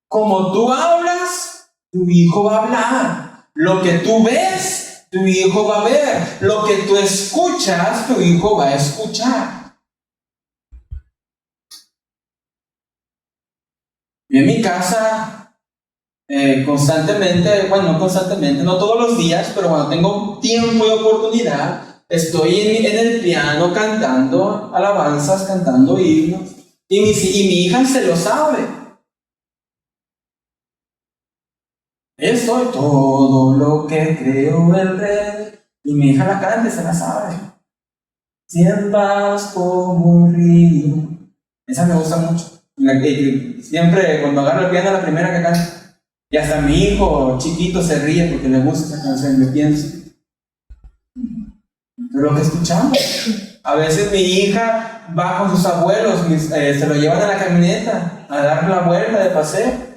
Como tú hablas, tu hijo va a hablar. Lo que tú ves, tu hijo va a ver. Lo que tú escuchas, tu hijo va a escuchar. Y en mi casa, constantemente, bueno, no constantemente, no todos los días, pero cuando tengo tiempo y oportunidad, estoy en el piano cantando alabanzas, cantando himnos, y mi hija se lo sabe. Esto es todo lo que creo el Rey, y mi hija la canta y se la sabe. Siempre vas como un río. Esa me gusta mucho. Siempre cuando agarro el piano, la primera que canta. Y hasta mi hijo chiquito se ríe porque le gusta esa canción, yo pienso. Pero lo que escuchamos. A veces mi hija va con sus abuelos, se lo llevan a la camioneta a dar la vuelta de paseo.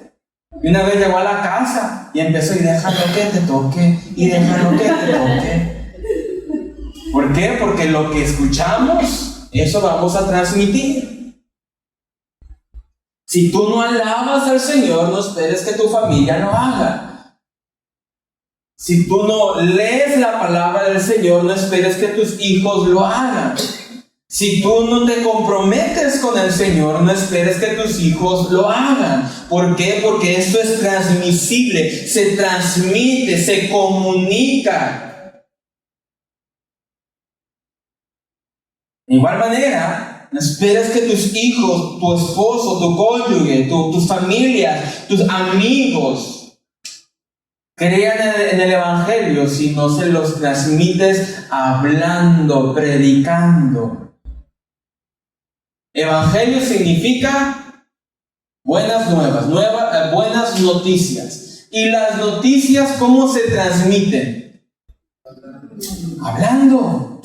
Y una vez llegó a la casa y empezó, y déjalo que te toque, y déjalo que te toque. ¿Por qué? Porque lo que escuchamos, eso vamos a transmitir. Si tú no alabas al Señor, no esperes que tu familia lo haga. Si tú no lees la palabra del Señor, no esperes que tus hijos lo hagan. Si tú no te comprometes con el Señor, no esperes que tus hijos lo hagan. ¿Por qué? Porque esto es transmisible, se transmite, se comunica. De igual manera, no esperes que tus hijos, tu esposo, tu cónyuge, tus familias, tus amigos crean en el Evangelio si no se los transmites hablando, predicando. Evangelio significa buenas nuevas, buenas noticias. ¿Y las noticias cómo se transmiten? Hablando.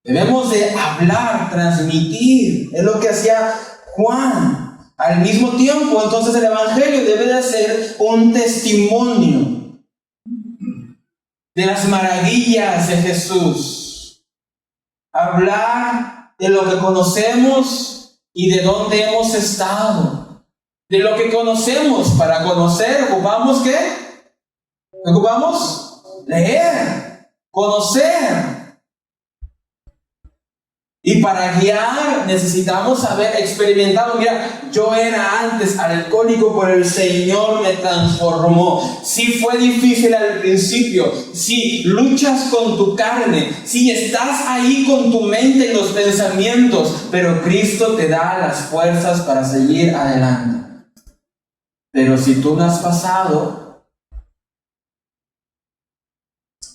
Debemos de hablar, transmitir. Es lo que hacía Juan. Al mismo tiempo, entonces el Evangelio debe de ser un testimonio de las maravillas de Jesús. Hablar de lo que conocemos y de dónde hemos estado. De lo que conocemos. Para conocer, ¿ocupamos qué? ¿Ocupamos? Leer, conocer. Y para guiar necesitamos haber experimentado. Mira, yo era antes alcohólico, pero el Señor me transformó. Sí fue difícil al principio. Sí, luchas con tu carne. Sí, estás ahí con tu mente y los pensamientos. Pero Cristo te da las fuerzas para seguir adelante. Pero si tú no has pasado...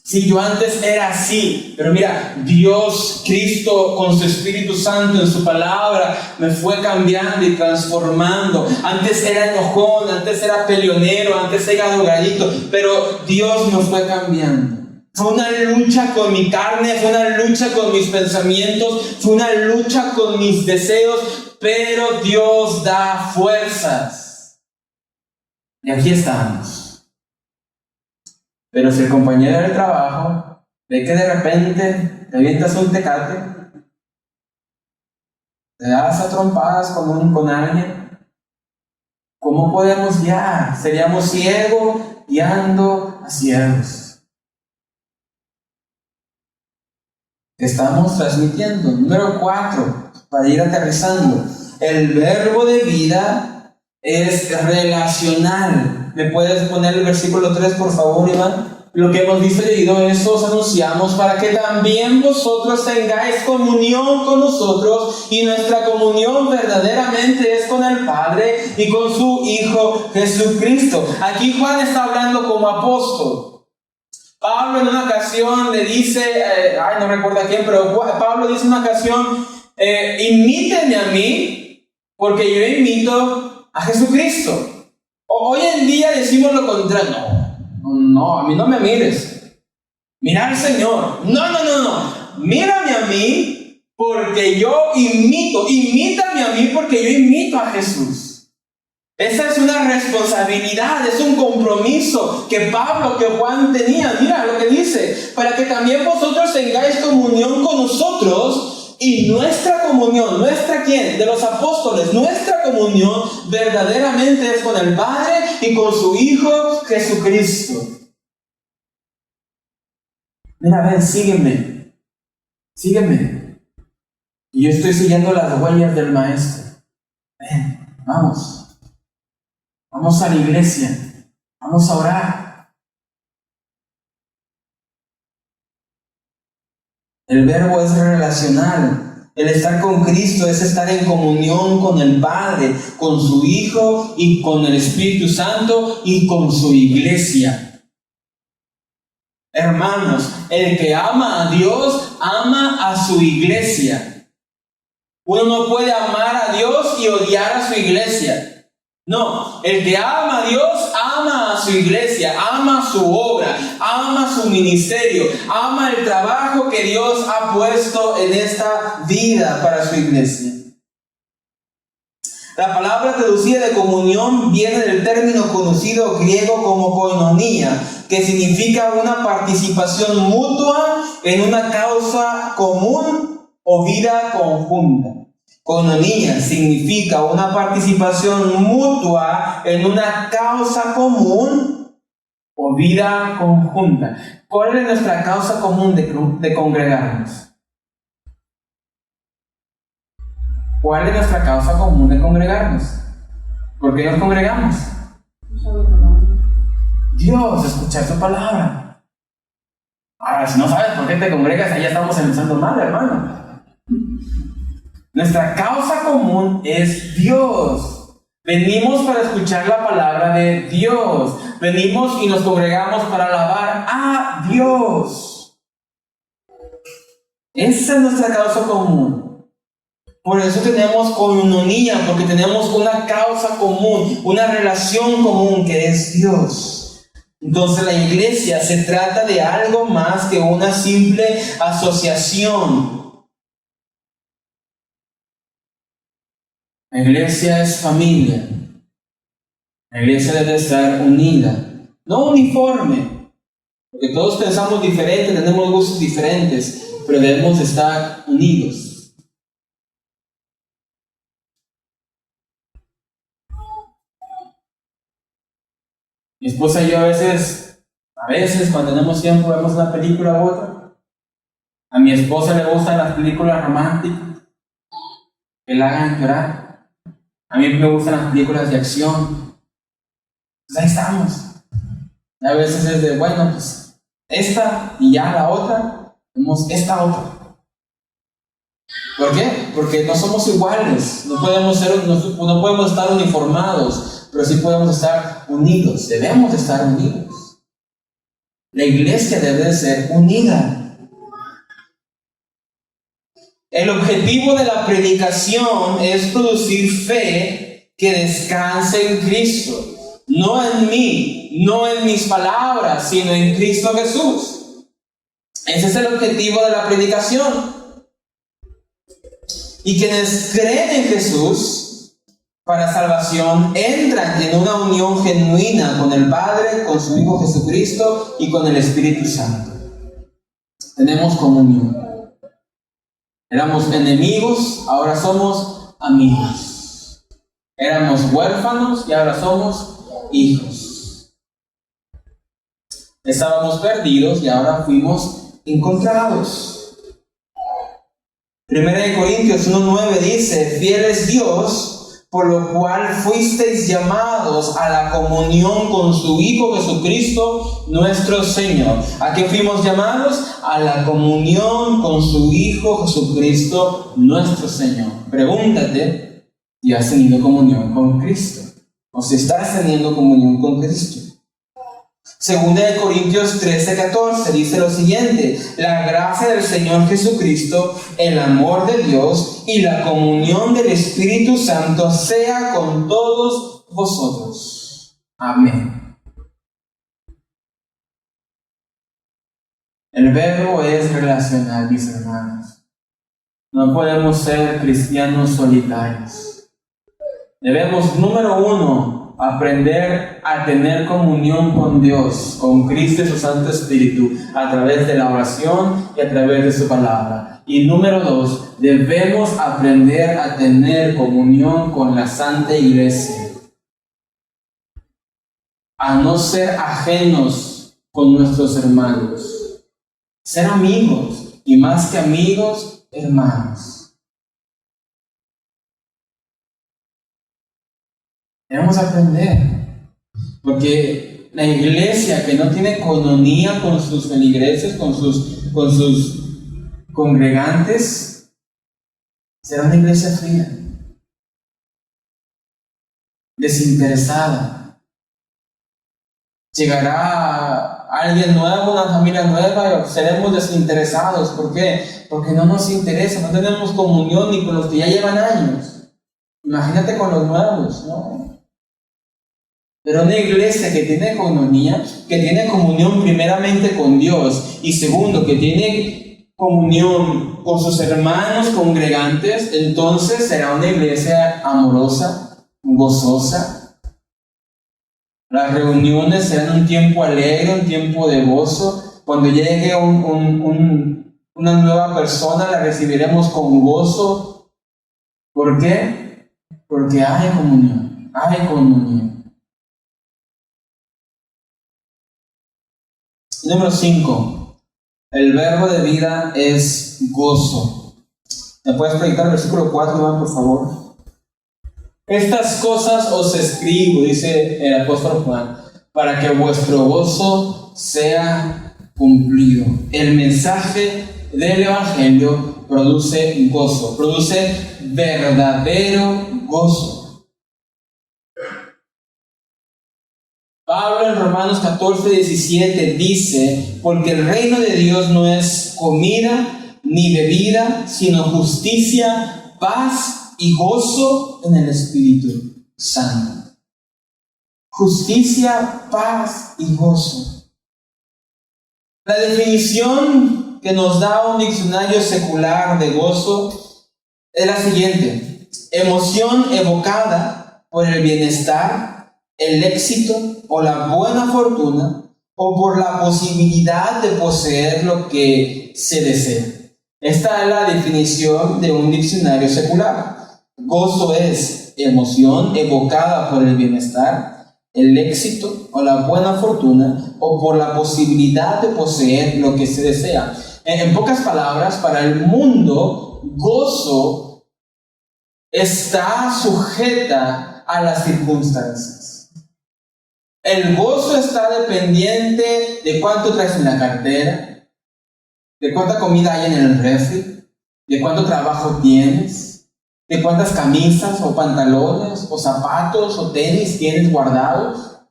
Si yo antes era así, pero mira, Dios, Cristo con su Espíritu Santo en su palabra me fue cambiando y transformando. Antes era enojón, antes era peleonero, antes era drogadito, pero Dios me fue cambiando. Fue una lucha con mi carne, fue una lucha con mis pensamientos, fue una lucha con mis deseos, pero Dios da fuerzas. Y aquí estamos. Pero si el compañero del trabajo ve que de repente te avientas un tecate, te das a trompadas con alguien, ¿cómo podemos guiar? Seríamos ciegos guiando a ciegos. Estamos transmitiendo. Número 4, para ir aterrizando. El verbo de vida es relacional. ¿Me puedes poner el versículo 3, por favor, Iván? Lo que hemos visto y leído, eso os anunciamos para que también vosotros tengáis comunión con nosotros, y nuestra comunión verdaderamente es con el Padre y con su Hijo Jesucristo. Aquí Juan está hablando como apóstol. Pablo en una ocasión le dice, no recuerdo a quién, pero Pablo dice en una ocasión, imítenme a mí, porque yo imito a Jesucristo. Hoy en día decimos lo contrario. No, a mí no me mires. Mira al Señor. No. Mírame a mí porque yo imito. Imítame a mí porque yo imito a Jesús. Esa es una responsabilidad, es un compromiso que Pablo, que Juan tenía. Mira lo que dice. Para que también vosotros tengáis comunión con nosotros. Y nuestra comunión, ¿nuestra quién? De los apóstoles, nuestra comunión verdaderamente es con el Padre y con su Hijo Jesucristo. Mira, ven, sígueme. Y yo estoy siguiendo las huellas del Maestro. Vamos a la iglesia, vamos a orar. El verbo es relacional. El estar con Cristo es estar en comunión con el Padre, con su Hijo y con el Espíritu Santo y con su iglesia. Hermanos, el que ama a Dios, ama a su iglesia. Uno no puede amar a Dios y odiar a su iglesia. No, el que ama a Dios, ama a su iglesia, ama su obra, ama su ministerio, ama el trabajo que Dios ha puesto en esta vida para su iglesia. La palabra traducida de comunión viene del término conocido griego como koinonia, que significa una participación mutua en una causa común o vida conjunta. Koinonia significa una participación mutua en una causa común o vida conjunta. ¿Cuál es nuestra causa común de congregarnos? ¿Cuál es nuestra causa común de congregarnos? ¿Por qué nos congregamos? Dios, escuchar su palabra. Ahora, si no sabes por qué te congregas, ahí ya estamos empezando mal, hermano. Nuestra causa común es Dios. Venimos para escuchar la palabra de Dios. Venimos y nos congregamos para alabar a Dios. Esa es nuestra causa común. Por eso tenemos koinonia, porque tenemos una causa común, una relación común que es Dios. Entonces la iglesia se trata de algo más que una simple asociación. La iglesia es familia. La iglesia debe estar unida, no uniforme, porque todos pensamos diferente, tenemos gustos diferentes, pero debemos estar unidos. Mi esposa y yo a veces cuando tenemos tiempo vemos una película u otra. A mi esposa le gustan las películas románticas que la hagan llorar. A mí me gustan las películas de acción. Pues ahí estamos. Y a veces es de, bueno, pues esta y ya la otra, vemos esta otra. ¿Por qué? Porque no somos iguales. No podemos estar uniformados, pero sí podemos estar unidos. Debemos estar unidos. La iglesia debe de ser unida. El objetivo de la predicación es producir fe que descanse en Cristo. No en mí, no en mis palabras, sino en Cristo Jesús. Ese es el objetivo de la predicación. Y quienes creen en Jesús para salvación entran en una unión genuina con el Padre, con su Hijo Jesucristo y con el Espíritu Santo. Tenemos comunión. Éramos enemigos, ahora somos amigos. Éramos huérfanos y ahora somos hijos. Estábamos perdidos y ahora fuimos encontrados. 1 Corintios 1:9 dice: fiel es Dios, por lo cual fuisteis llamados a la comunión con su Hijo Jesucristo, nuestro Señor. ¿A qué fuimos llamados? A la comunión con su Hijo Jesucristo, nuestro Señor. Pregúntate, ¿y has tenido comunión con Cristo? ¿O si estás teniendo comunión con Cristo? 2 Corintios 13:14 dice lo siguiente: la gracia del Señor Jesucristo, el amor de Dios y la comunión del Espíritu Santo sea con todos vosotros. Amén. El verbo es relacional, mis hermanos. No podemos ser cristianos solitarios. Debemos, número 1, aprender a tener comunión con Dios, con Cristo y su Santo Espíritu, a través de la oración y a través de su palabra. Y número 2, debemos aprender a tener comunión con la Santa Iglesia, a no ser ajenos con nuestros hermanos, ser amigos, y más que amigos, hermanos. Debemos aprender. Porque la iglesia que no tiene coinonía con sus feligreses, con sus congregantes, será una iglesia fría, desinteresada. Llegará alguien nuevo, una familia nueva, y seremos desinteresados. ¿Por qué? Porque no nos interesa, no tenemos comunión ni con los que ya llevan años. Imagínate con los nuevos, ¿no? Pero una iglesia que tiene coinonía, que tiene comunión primeramente con Dios, y segundo, que tiene comunión con sus hermanos congregantes, entonces será una iglesia amorosa, gozosa. Las reuniones serán un tiempo alegre, un tiempo de gozo. Cuando llegue una nueva persona, la recibiremos con gozo. ¿Por qué? Porque hay comunión, hay comunión. Número 5. El verbo de vida es gozo. ¿Me puedes predicar el versículo 4, Iván, por favor? Estas cosas os escribo, dice el apóstol Juan, para que vuestro gozo sea cumplido. El mensaje del Evangelio produce gozo, produce verdadero gozo. Pablo en Romanos 14:17 dice: porque el reino de Dios no es comida ni bebida, sino justicia, paz y gozo en el Espíritu Santo. Justicia, paz y gozo. La definición que nos da un diccionario secular de gozo es la siguiente: emoción evocada por el bienestar, el éxito o la buena fortuna, o por la posibilidad de poseer lo que se desea. Esta es la definición de un diccionario secular. Gozo es emoción evocada por el bienestar, el éxito o la buena fortuna, o por la posibilidad de poseer lo que se desea. En pocas palabras, para el mundo, gozo está sujeta a las circunstancias. El gozo está dependiente de cuánto traes en la cartera, de cuánta comida hay en el refri, de cuánto trabajo tienes, de cuántas camisas o pantalones o zapatos o tenis tienes guardados,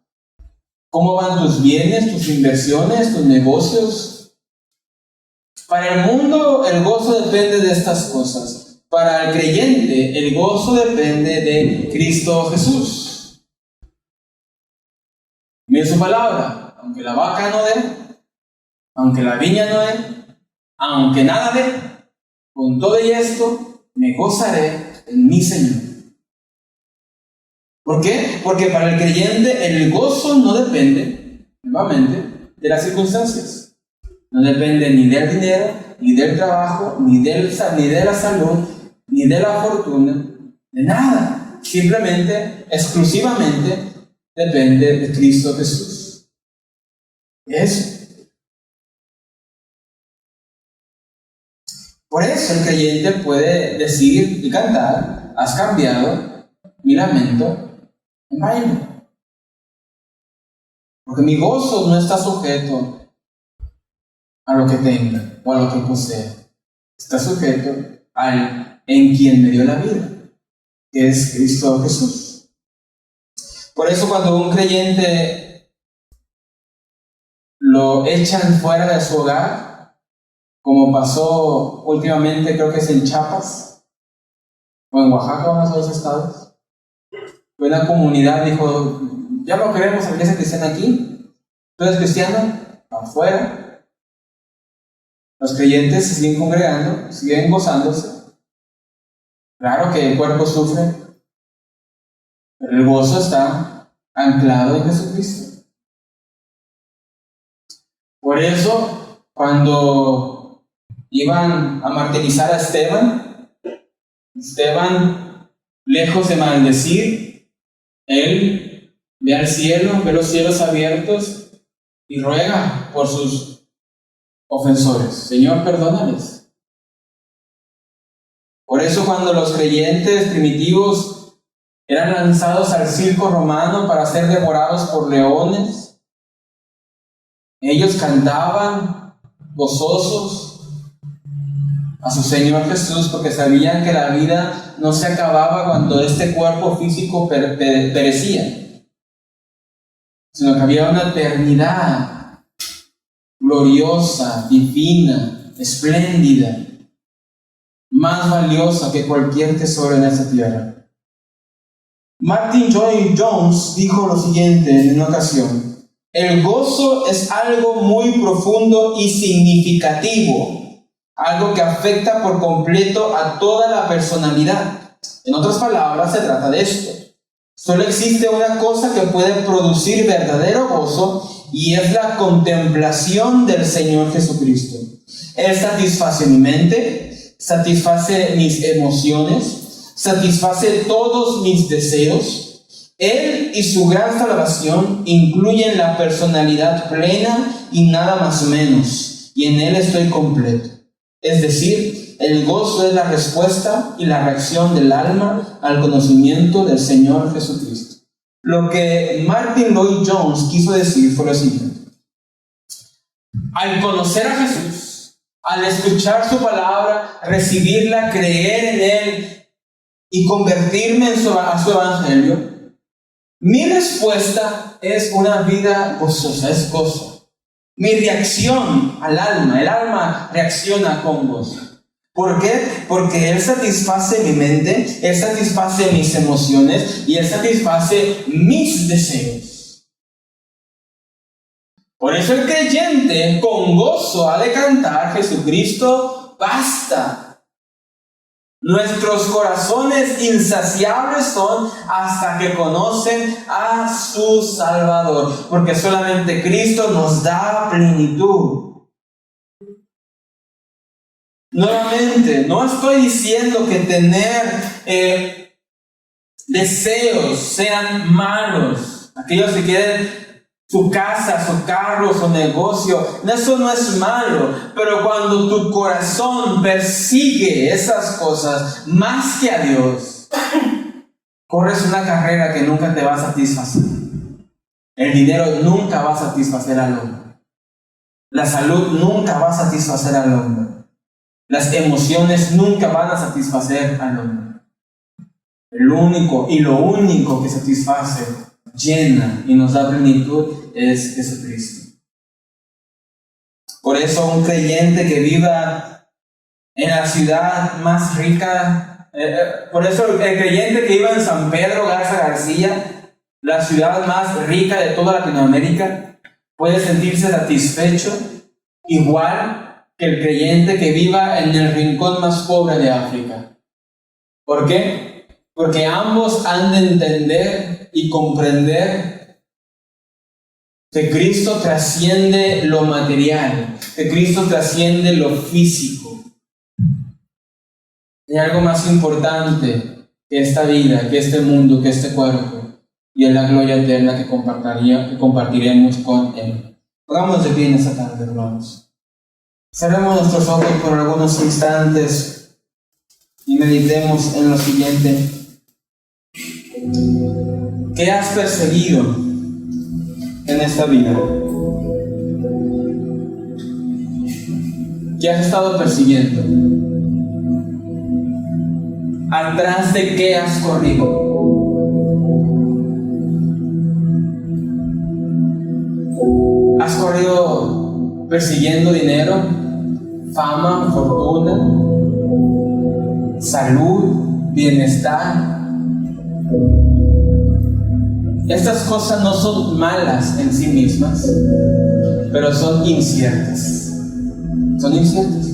cómo van tus bienes, tus inversiones, tus negocios. Para el mundo el gozo depende de estas cosas. Para el creyente el gozo depende de Cristo Jesús. Mira su palabra: aunque la vaca no dé, aunque la viña no dé, aunque nada dé, con todo y esto me gozaré en mi Señor. ¿Por qué? Porque para el creyente el gozo no depende, nuevamente, de las circunstancias. No depende ni del dinero, ni del trabajo, ni de la salud, ni de la fortuna, de nada. Simplemente, exclusivamente, depende de Cristo Jesús. Eso. Por eso el creyente puede decir y cantar: has cambiado mi lamento en baile. Porque mi gozo no está sujeto a lo que tenga o a lo que posea. Está sujeto al en quien me dio la vida, que es Cristo Jesús. Por eso cuando un creyente lo echan fuera de su hogar, como pasó últimamente, creo que es en Chiapas o en Oaxaca, uno de los estados, una comunidad dijo: ya no queremos a la iglesia cristiana aquí, tú eres cristiano, afuera. Los creyentes se siguen congregando, siguen gozándose. Claro que el cuerpo sufre, pero el gozo está anclado en Jesucristo. Por eso, cuando iban a martirizar a Esteban, lejos de maldecir, él ve al cielo, ve los cielos abiertos y ruega por sus ofensores: Señor, perdónales. Por eso, cuando los creyentes primitivos Eran lanzados al circo romano para ser devorados por leones. Ellos cantaban gozosos a su Señor Jesús porque sabían que la vida no se acababa cuando este cuerpo físico perecía, sino que había una eternidad gloriosa, divina, espléndida, más valiosa que cualquier tesoro en esta tierra. Martin Lloyd-Jones dijo lo siguiente en una ocasión: el gozo es algo muy profundo y significativo, algo que afecta por completo a toda la personalidad. En otras palabras, se trata de esto: solo existe una cosa que puede producir verdadero gozo, y es la contemplación del Señor Jesucristo. Él satisface mi mente, satisface mis emociones, satisface todos mis deseos. Él y su gran salvación incluyen la personalidad plena y nada más menos, y en Él estoy completo. Es decir, el gozo es la respuesta y la reacción del alma al conocimiento del Señor Jesucristo. Lo que Martin Lloyd-Jones quiso decir fue lo siguiente: al conocer a Jesús, al escuchar su palabra, recibirla, creer en Él y convertirme a su evangelio, mi respuesta es una vida gozosa, es gozo. Mi reacción al alma, el alma reacciona con gozo. ¿Por qué? Porque Él satisface mi mente, Él satisface mis emociones y Él satisface mis deseos. Por eso el creyente con gozo ha de cantar: Jesucristo, basta. Nuestros corazones insaciables son hasta que conocen a su Salvador, porque solamente Cristo nos da plenitud. Nuevamente, no estoy diciendo que tener deseos sean malos. Aquellos que quieren su casa, su carro, su negocio, eso no es malo. Pero cuando tu corazón persigue esas cosas más que a Dios, corres una carrera que nunca te va a satisfacer. El dinero nunca va a satisfacer al hombre. La salud nunca va a satisfacer al hombre. Las emociones nunca van a satisfacer al hombre. Lo único que satisface, llena y nos da plenitud es Jesucristo. Por eso un creyente que viva en la ciudad más rica, por eso el creyente que viva en San Pedro Garza García, la ciudad más rica de toda Latinoamérica, puede sentirse satisfecho igual que el creyente que viva en el rincón más pobre de África. ¿Por qué? Porque ambos han de entender y comprender que Cristo trasciende lo material, que Cristo trasciende lo físico. Hay algo más importante que esta vida, que este mundo, que este cuerpo, y es la gloria eterna que compartiremos con Él. Hagamos de pie en esta tarde, hermanos. Cerremos nuestros ojos por algunos instantes y meditemos en lo siguiente. ¿Qué has perseguido en esta vida? ¿Qué has estado persiguiendo? ¿Atrás de qué has corrido? ¿Has corrido persiguiendo dinero, fama, fortuna, salud, bienestar? Estas cosas no son malas en sí mismas, pero son inciertas. Son inciertas.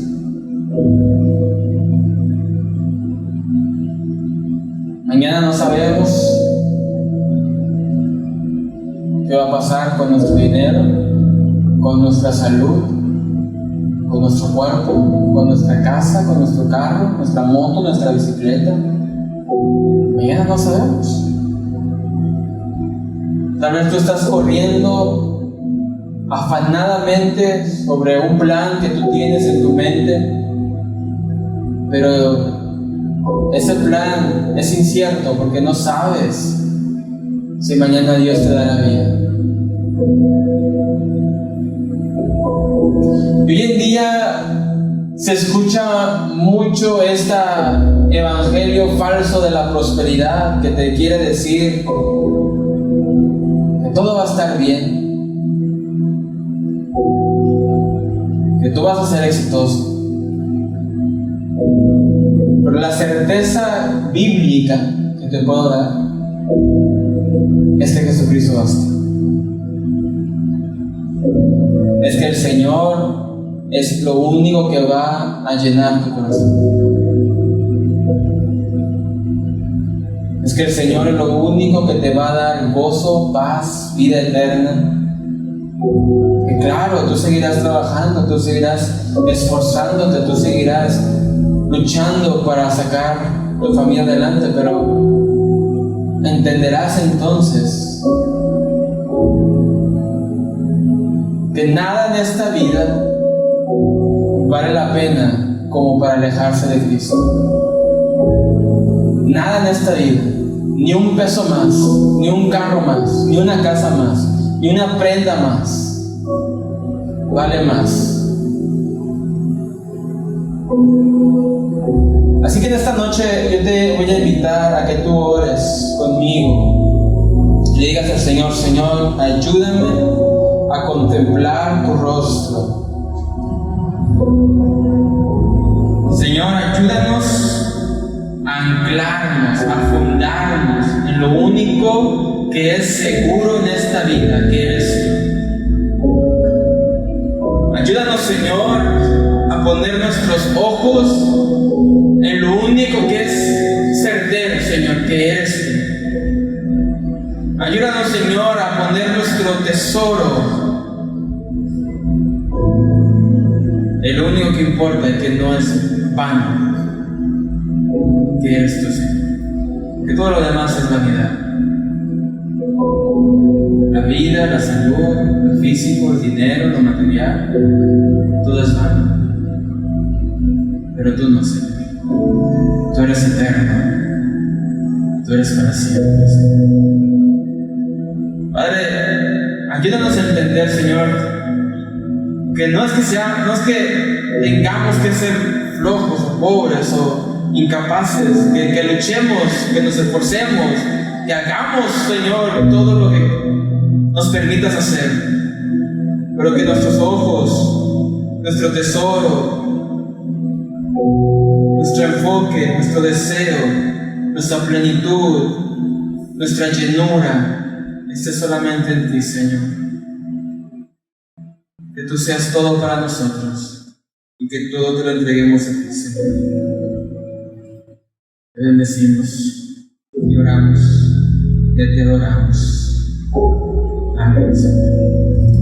Mañana no sabemos qué va a pasar con nuestro dinero, con nuestra salud, con nuestro cuerpo, con nuestra casa, con nuestro carro, nuestra moto, nuestra bicicleta. Mañana no sabemos. Tal vez tú estás corriendo afanadamente sobre un plan que tú tienes en tu mente, pero Ese plan es incierto porque no sabes si mañana Dios te dará vida. Y hoy en día se escucha mucho este evangelio falso de la prosperidad que te quiere decir que todo va a estar bien, que tú vas a ser exitoso. Pero la certeza bíblica que te puedo dar es que Jesucristo basta. Es que el Señor es lo único que va a llenar tu corazón. Es que el Señor es lo único que te va a dar gozo, paz, vida eterna. Que claro, tú seguirás trabajando, tú seguirás esforzándote, tú seguirás luchando para sacar tu familia adelante, pero entenderás entonces que nada en esta vida vale la pena como para alejarse de Cristo. Nada en esta vida, ni un peso más, ni un carro más, ni una casa más, ni una prenda más, vale más. Así que en esta noche yo te voy a invitar a que tú ores conmigo y le digas al Señor: Señor, ayúdame a contemplar tu rostro. Señor, ayúdanos a anclarnos, a fundarnos en lo único que es seguro en esta vida, que eres tú. Ayúdanos, Señor, a poner nuestros ojos en lo único que es certero, Señor, que eres tú. Ayúdanos, Señor, a poner nuestro tesoro en lo único que importa y que no es vano, que eres tú, Señor. Que todo lo demás es vanidad. La vida, la salud, el físico, el dinero, lo material, todo es vano. Pero tú no, Señor. Tú eres eterno. Tú eres para siempre, Señor. Padre, ayúdanos a entender, Señor, que no es que tengamos que ser flojos o pobres o incapaces, que luchemos, que nos esforcemos, que hagamos, Señor, todo lo que nos permitas hacer, pero que nuestros ojos, nuestro tesoro, nuestro enfoque, nuestro deseo, nuestra plenitud, nuestra llenura esté solamente en ti, Señor. Que tú seas todo para nosotros y que todo te lo entreguemos a ti, Señor. Te bendecimos y oramos y te adoramos. Amén, Señor.